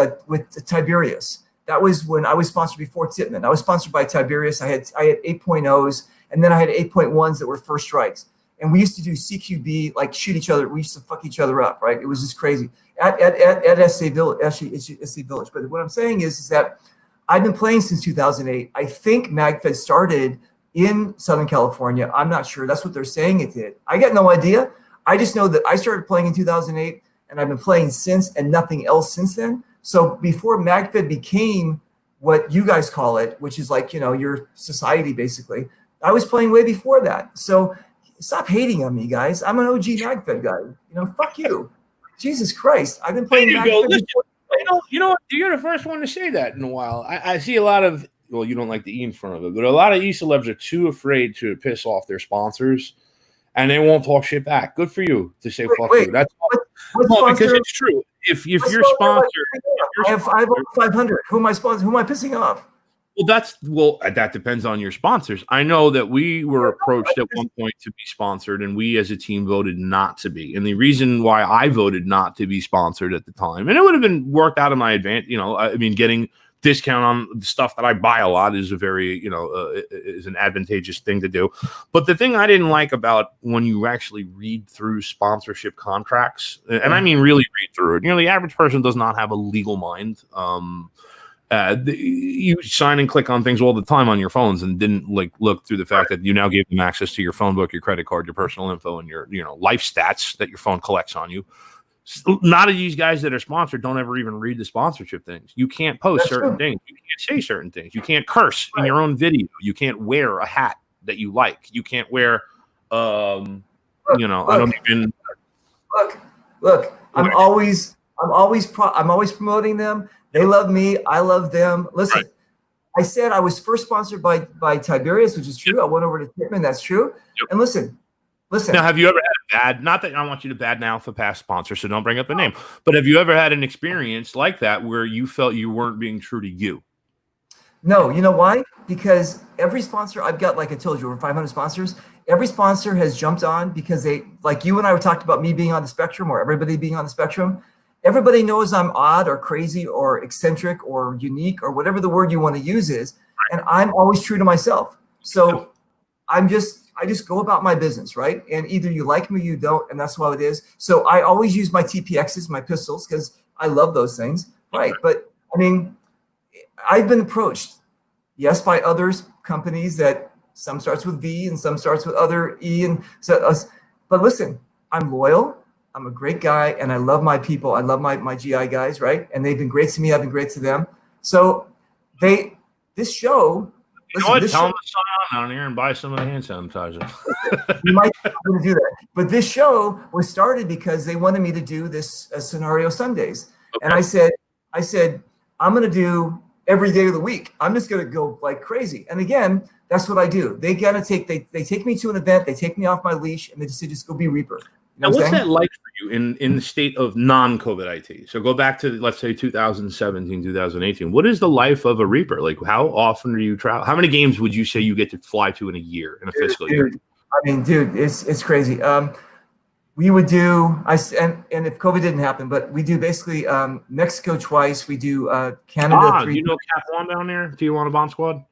Tiberius. That was when I was sponsored before Tippmann. I was sponsored by Tiberius. I had 8.0s, and then I had 8.1s that were first strikes. And we used to do CQB, like shoot each other. We used to fuck each other up, right? It was just crazy at SC Village. Actually, it's SC Village. But what I'm saying is that I've been playing since 2008. I think MagFed started in Southern California. I'm not sure. That's what they're saying it did. I got no idea. I just know that I started playing in 2008, and I've been playing since, and nothing else since then. So before MagFed became what you guys call it, which is like, your society basically, I was playing way before that. So stop hating on me, guys. I'm an OG MagFed guy. Fuck you. Jesus Christ. I've been playing MagFed before. You know what? You're the first one to say that in a while. I see a lot of, well, you don't like the E in front of it, but a lot of E-celebs are too afraid to piss off their sponsors, and they won't talk shit back. Good for you to say fuck you. That's because it's true. If your sponsor, I have 500. Who am I sponsoring? Who am I pissing off? Well, that depends on your sponsors. I know that we were approached at one point to be sponsored, and we as a team voted not to be. And the reason why I voted not to be sponsored at the time, and it would have been worked out of my advantage, getting discount on the stuff that I buy a lot is a very, is an advantageous thing to do. But the thing I didn't like about when you actually read through sponsorship contracts, and I mean really read through it, the average person does not have a legal mind. You sign and click on things all the time on your phones and didn't look through the fact that you now give them access to your phone book, your credit card, your personal info, and your life stats that your phone collects on you. Not of these guys that are sponsored don't ever even read the sponsorship things. You can't post certain things. You can't say certain things. You can't curse in your own video. You can't wear a hat that you like. You can't wear, I don't even look. I'm always promoting them. They love me. I love them. Listen, right. I said I was first sponsored by Tiberius, which is true. Yep. I went over to Tippmann. That's true. Yep. And listen. Now, have you ever had a bad, not that I want you to bad mouth a past sponsor, so don't bring up the name, but have you ever had an experience like that where you felt you weren't being true to you? No. You know why? Because every sponsor, I've got, like I told you, over 500 sponsors. Every sponsor has jumped on because they, like you and I were talked about me being on the spectrum or everybody being on the spectrum. Everybody knows I'm odd or crazy or eccentric or unique or whatever the word you want to use is. And I'm always true to myself. So I just go about my business, right? And either you like me or you don't, and that's how it is. So I always use my TPXs, my pistols, because I love those things, right? But I mean, I've been approached, yes, by others, companies that some starts with V and some starts with other E, and so. But listen, I'm loyal. I'm a great guy, and I love my people. I love my GI guys, right? And they've been great to me. I've been great to them. So this show. You know what? Tell them to sign on down here and buy some of the hand sanitizer. You might want to do that. But this show was started because they wanted me to do this Scenario Sundays. Okay. And I said, I'm going to do every day of the week. I'm just going to go like crazy. And again, that's what I do. They take me to an event, they take me off my leash, and they just say, just go be Reaper. You know what's that like for you in the state of non-COVID IT? So go back to, let's say, 2017, 2018. What is the life of a Reaper? Like, how often do you travel? How many games would you say you get to fly to in a year, in a fiscal year? I mean, dude, it's crazy. We would do, and if COVID didn't happen, but we do basically Mexico twice. We do Canada 3. Do you know Cap One down there, Tijuana Bomb Squad?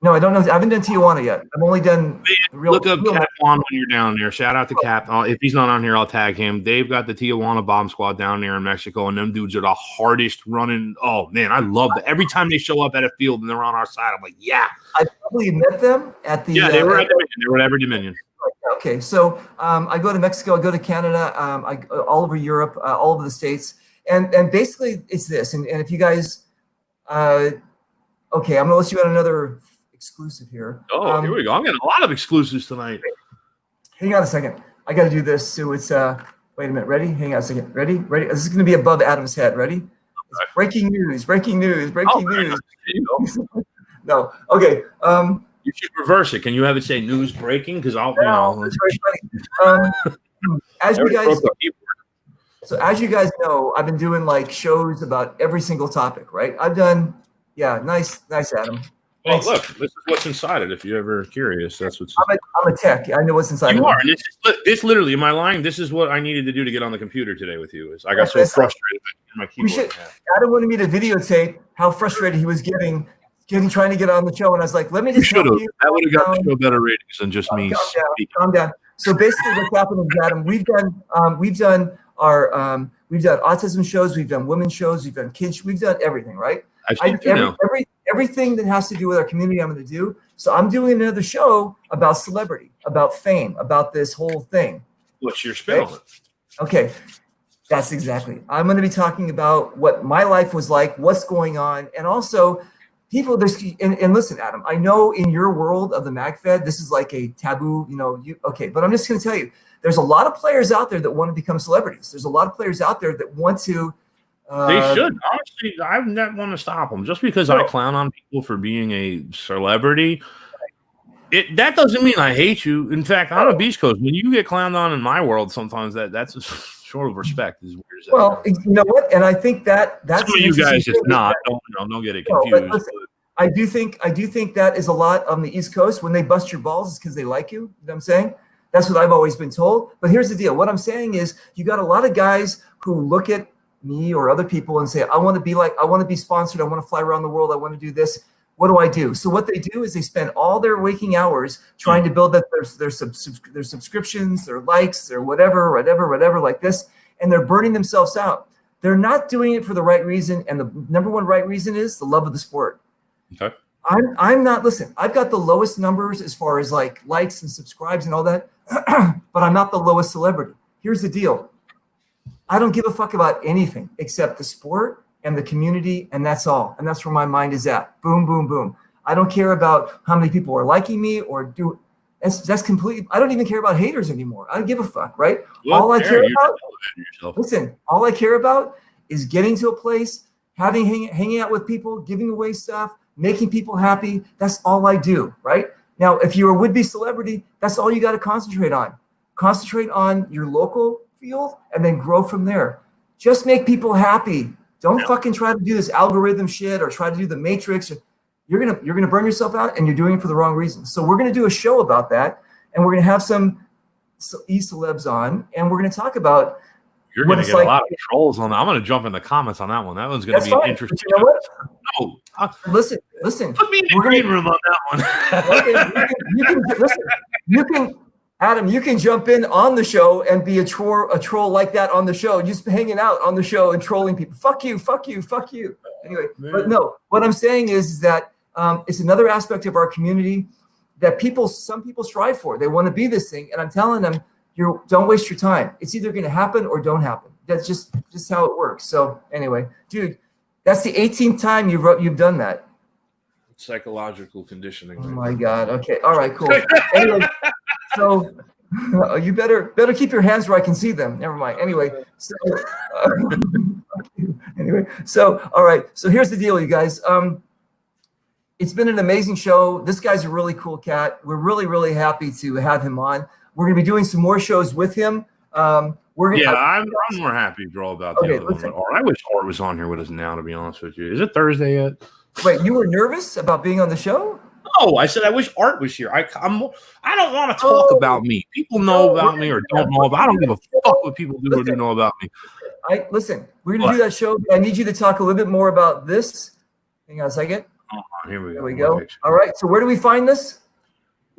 No, I don't know. I haven't done Tijuana yet. I've only done look up Cap One when you're down there. Shout out to Cap. If he's not on here, I'll tag him. They've got the Tijuana Bomb Squad down there in Mexico, and them dudes are the hardest running. Oh man, I love that. Every time they show up at a field and they're on our side, I'm like, yeah. I probably met them at the. Yeah, they were at Dominion. They were at Every Dominion. Okay, so I go to Mexico, I go to Canada, all over Europe, all over the States, and basically it's this. And if you guys, okay, I'm gonna let you on another exclusive here. Oh, here we go. I'm getting a lot of exclusives tonight. Hang on a second. I got to do this. So it's wait a minute. Ready? Hang on a second. Ready? This is going to be above Adam's head. Ready? It's breaking news. Breaking news. Breaking news. No. Okay. You should reverse it. Can you have it say news breaking? Because I'll. That's very funny. As you guys know, I've been doing like shows about every single topic, right? I've done. Yeah. Nice, Adam. Well, look, this is what's inside it. If you're ever curious, that's what's. I'm a tech. I know what's inside. You are. And this literally, am I lying? This is what I needed to do to get on the computer today with you. Is I got so frustrated with my keyboard. Adam wanted me to videotape how frustrated he was getting trying to get on the show, and I was like, "Let me just help you." That would have got the show better ratings than just me. Calm down. So basically, what's happening is, Adam, we've done autism shows, we've done women's shows, we've done kids, we've done everything, right? Everything that has to do with our community, I'm going to do. So I'm doing another show about celebrity, about fame, about this whole thing. What's your spin on it? Okay, that's exactly. I'm going to be talking about what my life was like, what's going on, and also people. And listen, Adam, I know in your world of the MagFed, this is like a taboo. But I'm just going to tell you, there's a lot of players out there that want to become celebrities. There's a lot of players out there that want to. They should. Honestly, I never want to stop them. Just because I clown on people for being a celebrity, that doesn't mean I hate you. In fact, I'm a Beast Coast. When you get clowned on in my world, sometimes that's a sort of respect. Well, you know what? And I think that's some of you guys just not. Don't get it confused. Listen, I do think that is a lot on the East Coast. When they bust your balls, it's because they like you. You know what I'm saying? That's what I've always been told. But here's the deal. What I'm saying is, you got a lot of guys who look at me or other people and say, I want to be sponsored. I want to fly around the world. I want to do this. What do I do? So what they do is they spend all their waking hours trying to build up their subscriptions, their likes, their whatever like this, and they're burning themselves out. They're not doing it for the right reason, and the number one right reason is the love of the sport. Okay. I'm not, listen, I've got the lowest numbers as far as like likes and subscribes and all that, but I'm not the lowest celebrity. Here's the deal. I don't give a fuck about anything except the sport and the community, and that's all. And that's where my mind is at. Boom, boom, boom. I don't care about how many people are liking me or do. That's completely. I don't even care about haters anymore. I don't give a fuck, right? Well, all I care about. yourself. Listen, all I care about is getting to a place, hanging out with people, giving away stuff, making people happy. That's all I do, right? Now, if you're a would-be celebrity, that's all you got to concentrate on. Concentrate on your local field and then grow from there. Just make people happy. Don't fucking try to do this algorithm shit or try to do the matrix. You're gonna burn yourself out, and you're doing it for the wrong reason. So we're gonna do a show about that, and we're gonna have some e-celebs on, and we're gonna talk about. You're going to get a lot of trolls on that. I'm going to jump in the comments on that one. That one's going to be fine. interesting. But you know what? No, Listen. put me in the green room on that one. You can, Adam. You can jump in on the show and be a troll like that on the show. Just hanging out on the show and trolling people. Fuck you. Anyway, but no. What I'm saying is that it's another aspect of our community that some people strive for. They want to be this thing, and I'm telling them. Don't waste your time. It's either going to happen or don't happen. That's just how it works. So anyway, dude, that's the 18th time you've done that. Psychological conditioning. Oh my God. Okay. All right. Cool. Anyway, so you better keep your hands where I can see them. Never mind. Anyway, so all right. So here's the deal, you guys. It's been an amazing show. This guy's a really cool cat. We're really, really happy to have him on. We're going to be doing some more shows with him. I'm more happy to draw about the other one. I wish Art was on here with us now, to be honest with you. Is it Thursday yet? Wait, you were nervous about being on the show? No, I said I wish Art was here. I don't want to talk about me. People know about me or don't know about. I don't give a fuck what people do or don't know about me. Listen, we're going to do that show. I need you to talk a little bit more about this. Hang on a second. Here we go. There we go. All right. So where do we find this?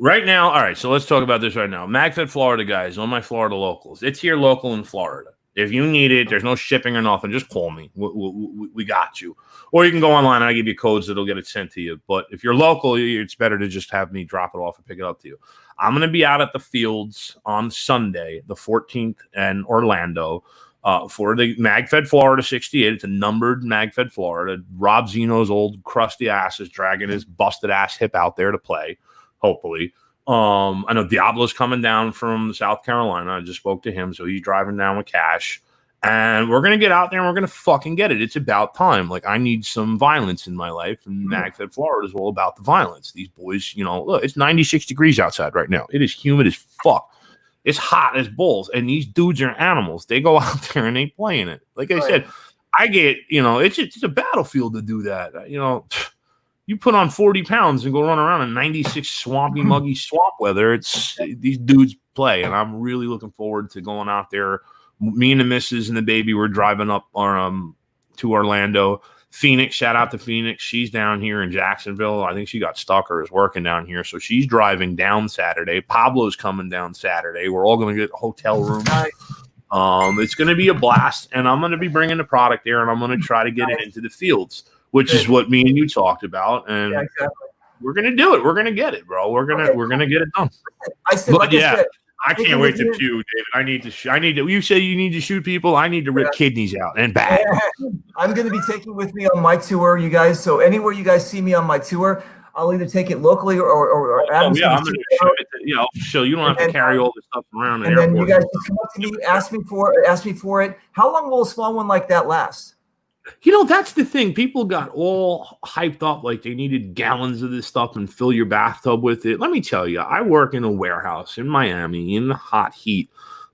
Right now, all right, so let's talk about this right now. MagFed Florida, guys, on my Florida locals. It's here local in Florida. If you need it, there's no shipping or nothing. Just call me. We got you. Or you can go online and I'll give you codes that'll get it sent to you. But if you're local, it's better to just have me drop it off and pick it up to you. I'm going to be out at the fields on Sunday, the 14th, in Orlando for the MagFed Florida 68. It's a numbered MagFed Florida. Rob Zeno's old crusty ass is dragging his busted ass hip out there to play. Hopefully. I know Diablo's coming down from South Carolina. I just spoke to him, so he's driving down with cash. And we're going to get out there and we're going to fucking get it. It's about time. Like, I need some violence in my life, and MagFed Florida is all about the violence. These boys, look, it's 96 degrees outside right now. It is humid as fuck. It's hot as balls, and these dudes are animals. They go out there and they play in it. Like I said, I get, it's a battlefield to do that. You put on 40 pounds and go run around in 96 swampy, muggy swamp weather. These dudes play, and I'm really looking forward to going out there. Me and the missus and the baby were driving up to Orlando. Phoenix, shout out to Phoenix. She's down here in Jacksonville. I think she got stuck or is working down here, so she's driving down Saturday. Pablo's coming down Saturday. We're all going to get hotel rooms. It's going to be a blast, and I'm going to be bringing the product there, and I'm going to try to get it into the fields, which is what me and you talked about, and we're gonna do it. We're gonna get it, bro. We're gonna get it done. I can't wait to pew, David. I need to. You say you need to shoot people. I need to rip kidneys out and back. I'm gonna be taking with me on my tour, you guys. So anywhere you guys see me on my tour, I'll either take it locally or Adam's I'm gonna shoot it. So you don't have to carry all this stuff around. And then you guys just come up to me, ask me for it. How long will a small one like that last? That's the thing. People got all hyped up like they needed gallons of this stuff and fill your bathtub with it. Let me tell you, I work in a warehouse in Miami in the hot heat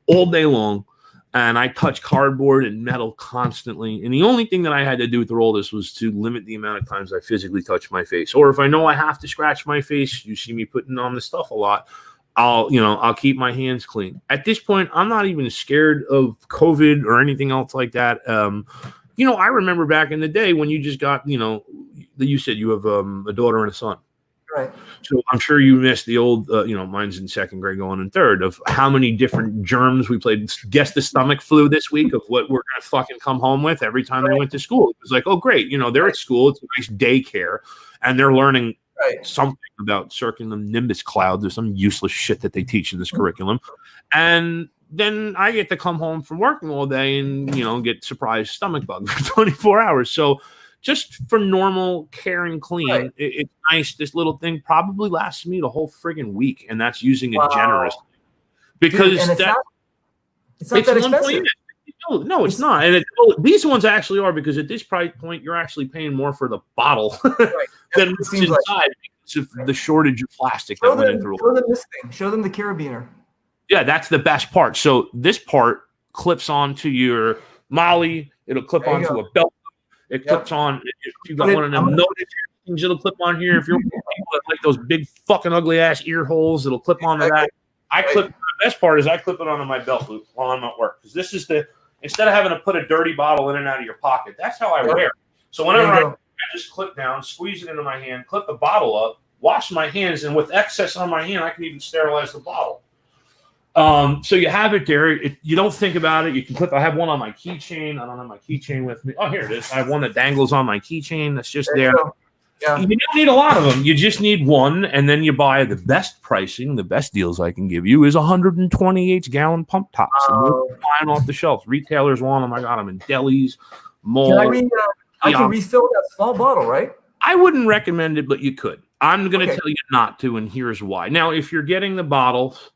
all day long, and I touch cardboard and metal constantly. And the only thing that I had to do through all this was to limit the amount of times I physically touch my face. Or if I know I have to scratch my face, you see me putting on the stuff a lot, I'll keep my hands clean. At this point, I'm not even scared of COVID or anything else like that. I remember back in the day when you just got, you said you have a daughter and a son. Right. So I'm sure you missed the old, mine's in second grade going in third, of how many different germs we played. Guess the stomach flu this week of what we're going to fucking come home with every time they went to school. It was like, oh, great. They're at school. It's a nice daycare and they're learning something about circulating nimbus clouds or some useless shit that they teach in this curriculum. And then I get to come home from working all day and, get surprise stomach bug for 24 hours. So just for normal care and clean, it's nice. This little thing probably lasts me the whole friggin' week. And that's using it generously. Because it's not that expensive. No, it's not. And these ones actually are, because at this price point, you're actually paying more for the bottle than what's inside because of the shortage of plastic that went in through. Show them this thing. Show them the carabiner. Yeah, that's the best part. So this part clips onto your Molly. It'll clip onto a belt. It clips on. If you got one of them noted things, it'll clip on here. If you're people that like those big fucking ugly ass ear holes, it'll clip onto that. The best part is I clip it onto my belt loop while I'm at work, because this is instead of having to put a dirty bottle in and out of your pocket, that's how I wear it. So whenever I just clip down, squeeze it into my hand, clip the bottle up, wash my hands, and with excess on my hand, I can even sterilize the bottle. So you have it there. You don't think about it. You can clip. I have one on my keychain. I don't have my keychain with me. Oh, here it is. I have one that dangles on my keychain. That's just there. Yeah. You don't need a lot of them. You just need one, and then you buy the best pricing. The best deals I can give you is 128-gallon pump tops. Buying off the shelves. Retailers want them. I got them in delis, malls. I can refill that small bottle, right? I wouldn't recommend it, but you could. I'm going to tell you not to, and here's why. Now, if you're getting the bottles,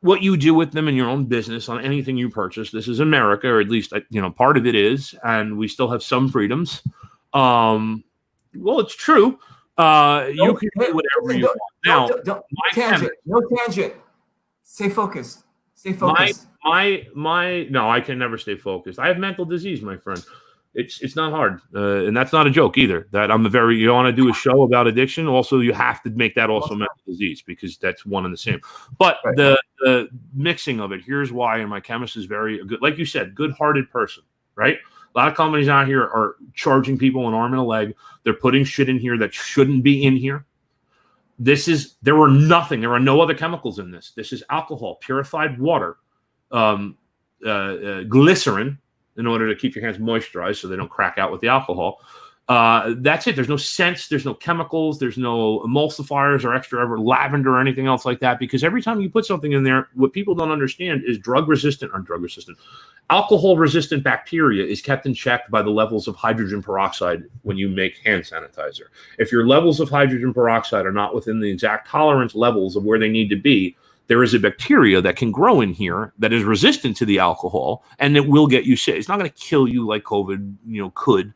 what you do with them in your own business on anything you purchase, this is America, or at least part of it is, and we still have some freedoms. Well, it's true. You can do whatever you want. Now, no tangent. Stay focused. No, I can never stay focused. I have mental disease, my friend. It's not hard, and that's not a joke either. That you want to do a show about addiction. Also, you have to make that also mental disease, because that's one and the same. But the mixing of it, here's why. And my chemist is very good, like you said, good-hearted person, right? A lot of companies out here are charging people an arm and a leg. They're putting shit in here that shouldn't be in here. There are no other chemicals in this. This is alcohol, purified water, glycerin, in order to keep your hands moisturized so they don't crack out with the alcohol. That's it. There's no scents. There's no chemicals. There's no emulsifiers or extra lavender or anything else like that, because every time you put something in there, what people don't understand is alcohol-resistant bacteria is kept in check by the levels of hydrogen peroxide when you make hand sanitizer. If your levels of hydrogen peroxide are not within the exact tolerance levels of where they need to be, there is a bacteria that can grow in here that is resistant to the alcohol, and it will get you sick. It's not going to kill you like COVID, could.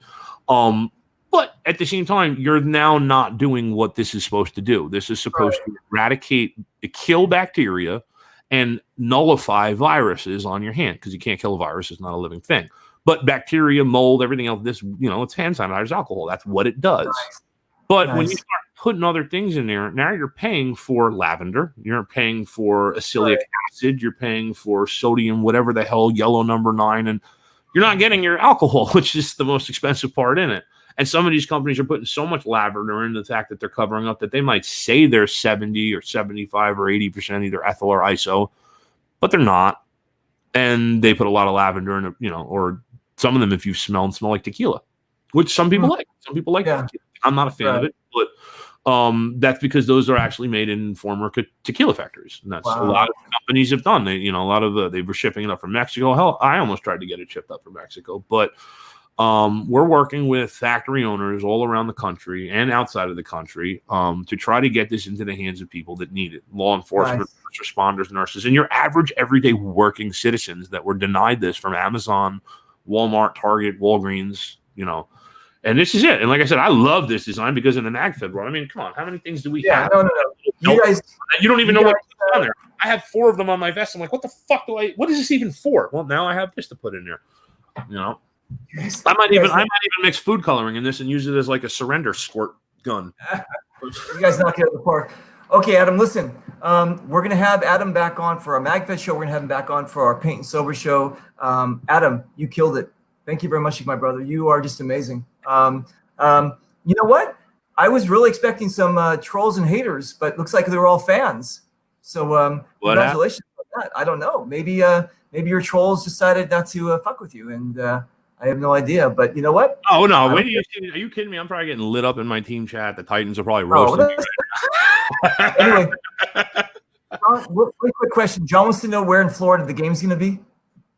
But at the same time, you're now not doing what this is supposed to do. This is supposed to kill bacteria and nullify viruses on your hand, because you can't kill a virus. It's not a living thing. But bacteria, mold, everything else, it's hand sanitizer, alcohol. That's what it does. Nice. But when you start putting other things in there, now you're paying for lavender, you're paying for acylic acid, you're paying for sodium, whatever the hell, yellow number 9, and you're not getting your alcohol, which is the most expensive part in it. And some of these companies are putting so much lavender into the fact that they're covering up that they might say they're 70 or 75 or 80% either ethyl or iso, but they're not. And they put a lot of lavender in, or some of them, if you smell like tequila, which some people like. Some people like tequila. I'm not a fan of it, but that's because those are actually made in former tequila factories, and that's a lot of companies have done. They, they were shipping it up from Mexico. Hell, I almost tried to get it shipped up from Mexico, but we're working with factory owners all around the country and outside of the country to try to get this into the hands of people that need it: law enforcement, first responders, nurses, and your average everyday working citizens that were denied this from Amazon, Walmart, Target, Walgreens, And this is it. And like I said, I love this design because in the MagFed world, I mean, come on, how many things do we have? No. You don't even know what's on there. I have 4 of them on my vest. I'm like, what is this even for? Well, now I have this to put in there. I might even mix food coloring in this and use it as like a surrender squirt gun. You guys knock it out of the park. Okay, Adam, listen. We're gonna have Adam back on for our MagFest show. We're gonna have him back on for our Paint and Sober show. Adam, you killed it. Thank you very much, my brother. You are just amazing. You know what? I was really expecting some trolls and haters, but looks like they were all fans. So congratulations on that. I don't know. Maybe your trolls decided not to fuck with you, and I have no idea. But you know what? Oh no! Are you kidding me? I'm probably getting lit up in my team chat. The Titans are probably roasting. Anyway, really quick question. John wants to know where in Florida the game's going to be.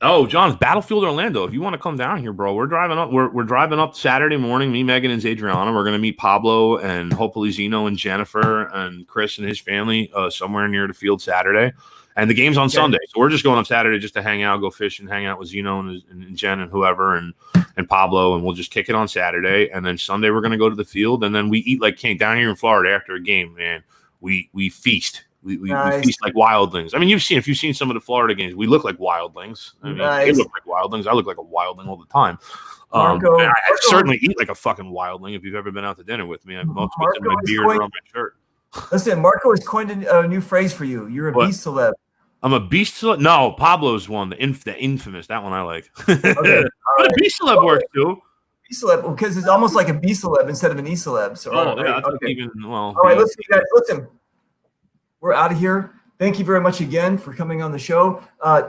Oh, John's Battlefield Orlando. If you want to come down here, bro, we're driving up. We're driving up Saturday morning. Me, Megan, and Adriana. We're going to meet Pablo and hopefully Zeno and Jennifer and Chris and his family somewhere near the field Saturday. And the game's on Sunday, so we're just going up Saturday just to hang out, go fishing, hang out with Zeno and Jen and whoever and Pablo, and we'll just kick it on Saturday. And then Sunday we're going to go to the field, and then we eat like king down here in Florida after a game. Man, we feast. We feast like wildlings. I mean, if you've seen some of the Florida games, we look like wildlings. I mean, they look like wildlings. I look like a wildling all the time. I certainly eat like a fucking wildling if you've ever been out to dinner with me. I'm most in my beard or on my shirt. Listen, Marco has coined a new phrase for you. You're a beast celeb. I'm a beast celeb. No, Pablo's one, the infamous. That one I like. Okay, but a beast celeb works too. Beast celeb, because it's almost like a B celeb instead of an E celeb. So, all right, listen, you guys. Listen. We're out of here. Thank you very much again for coming on the show.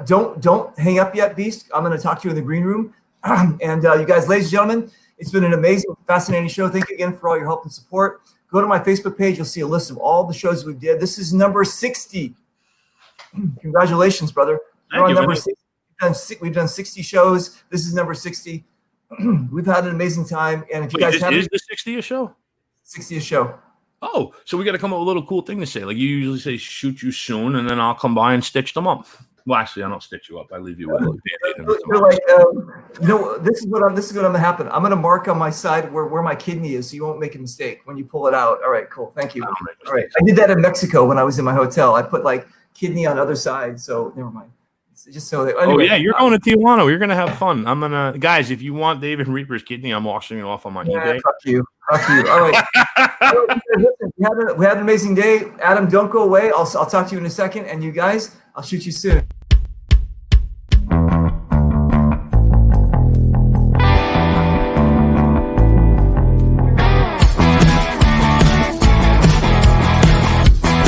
Don't hang up yet, Beast. I'm going to talk to you in the green room. And you guys, ladies and gentlemen, it's been an amazing, fascinating show. Thank you again for all your help and support. Go to my Facebook page. You'll see a list of all the shows we did. This is number 60. Congratulations, brother. We're on number 60. We've done 60 shows. This is number 60. We've had an amazing time. And if you guys have the 60th show? 60th show. Oh, so we got to come up with a little cool thing to say. Like you usually say, shoot you soon, and then I'll come by and stitch them up. Well, actually, I don't stitch you up. I leave you with you're like, this is what I'm going to happen. I'm going to mark on my side where my kidney is, so you won't make a mistake when you pull it out. All right, cool. Thank you. All right. I did that in Mexico when I was in my hotel. I put like kidney on the other side, so never mind. Just so that, anyway, you're going to Tijuana. You're gonna have fun. I'm gonna, guys. If you want David Reaper's kidney, I'm auctioning it off on my eBay. Fuck you. All right. Listen, we had an amazing day. Adam, don't go away. I'll talk to you in a second. And you guys, I'll shoot you soon.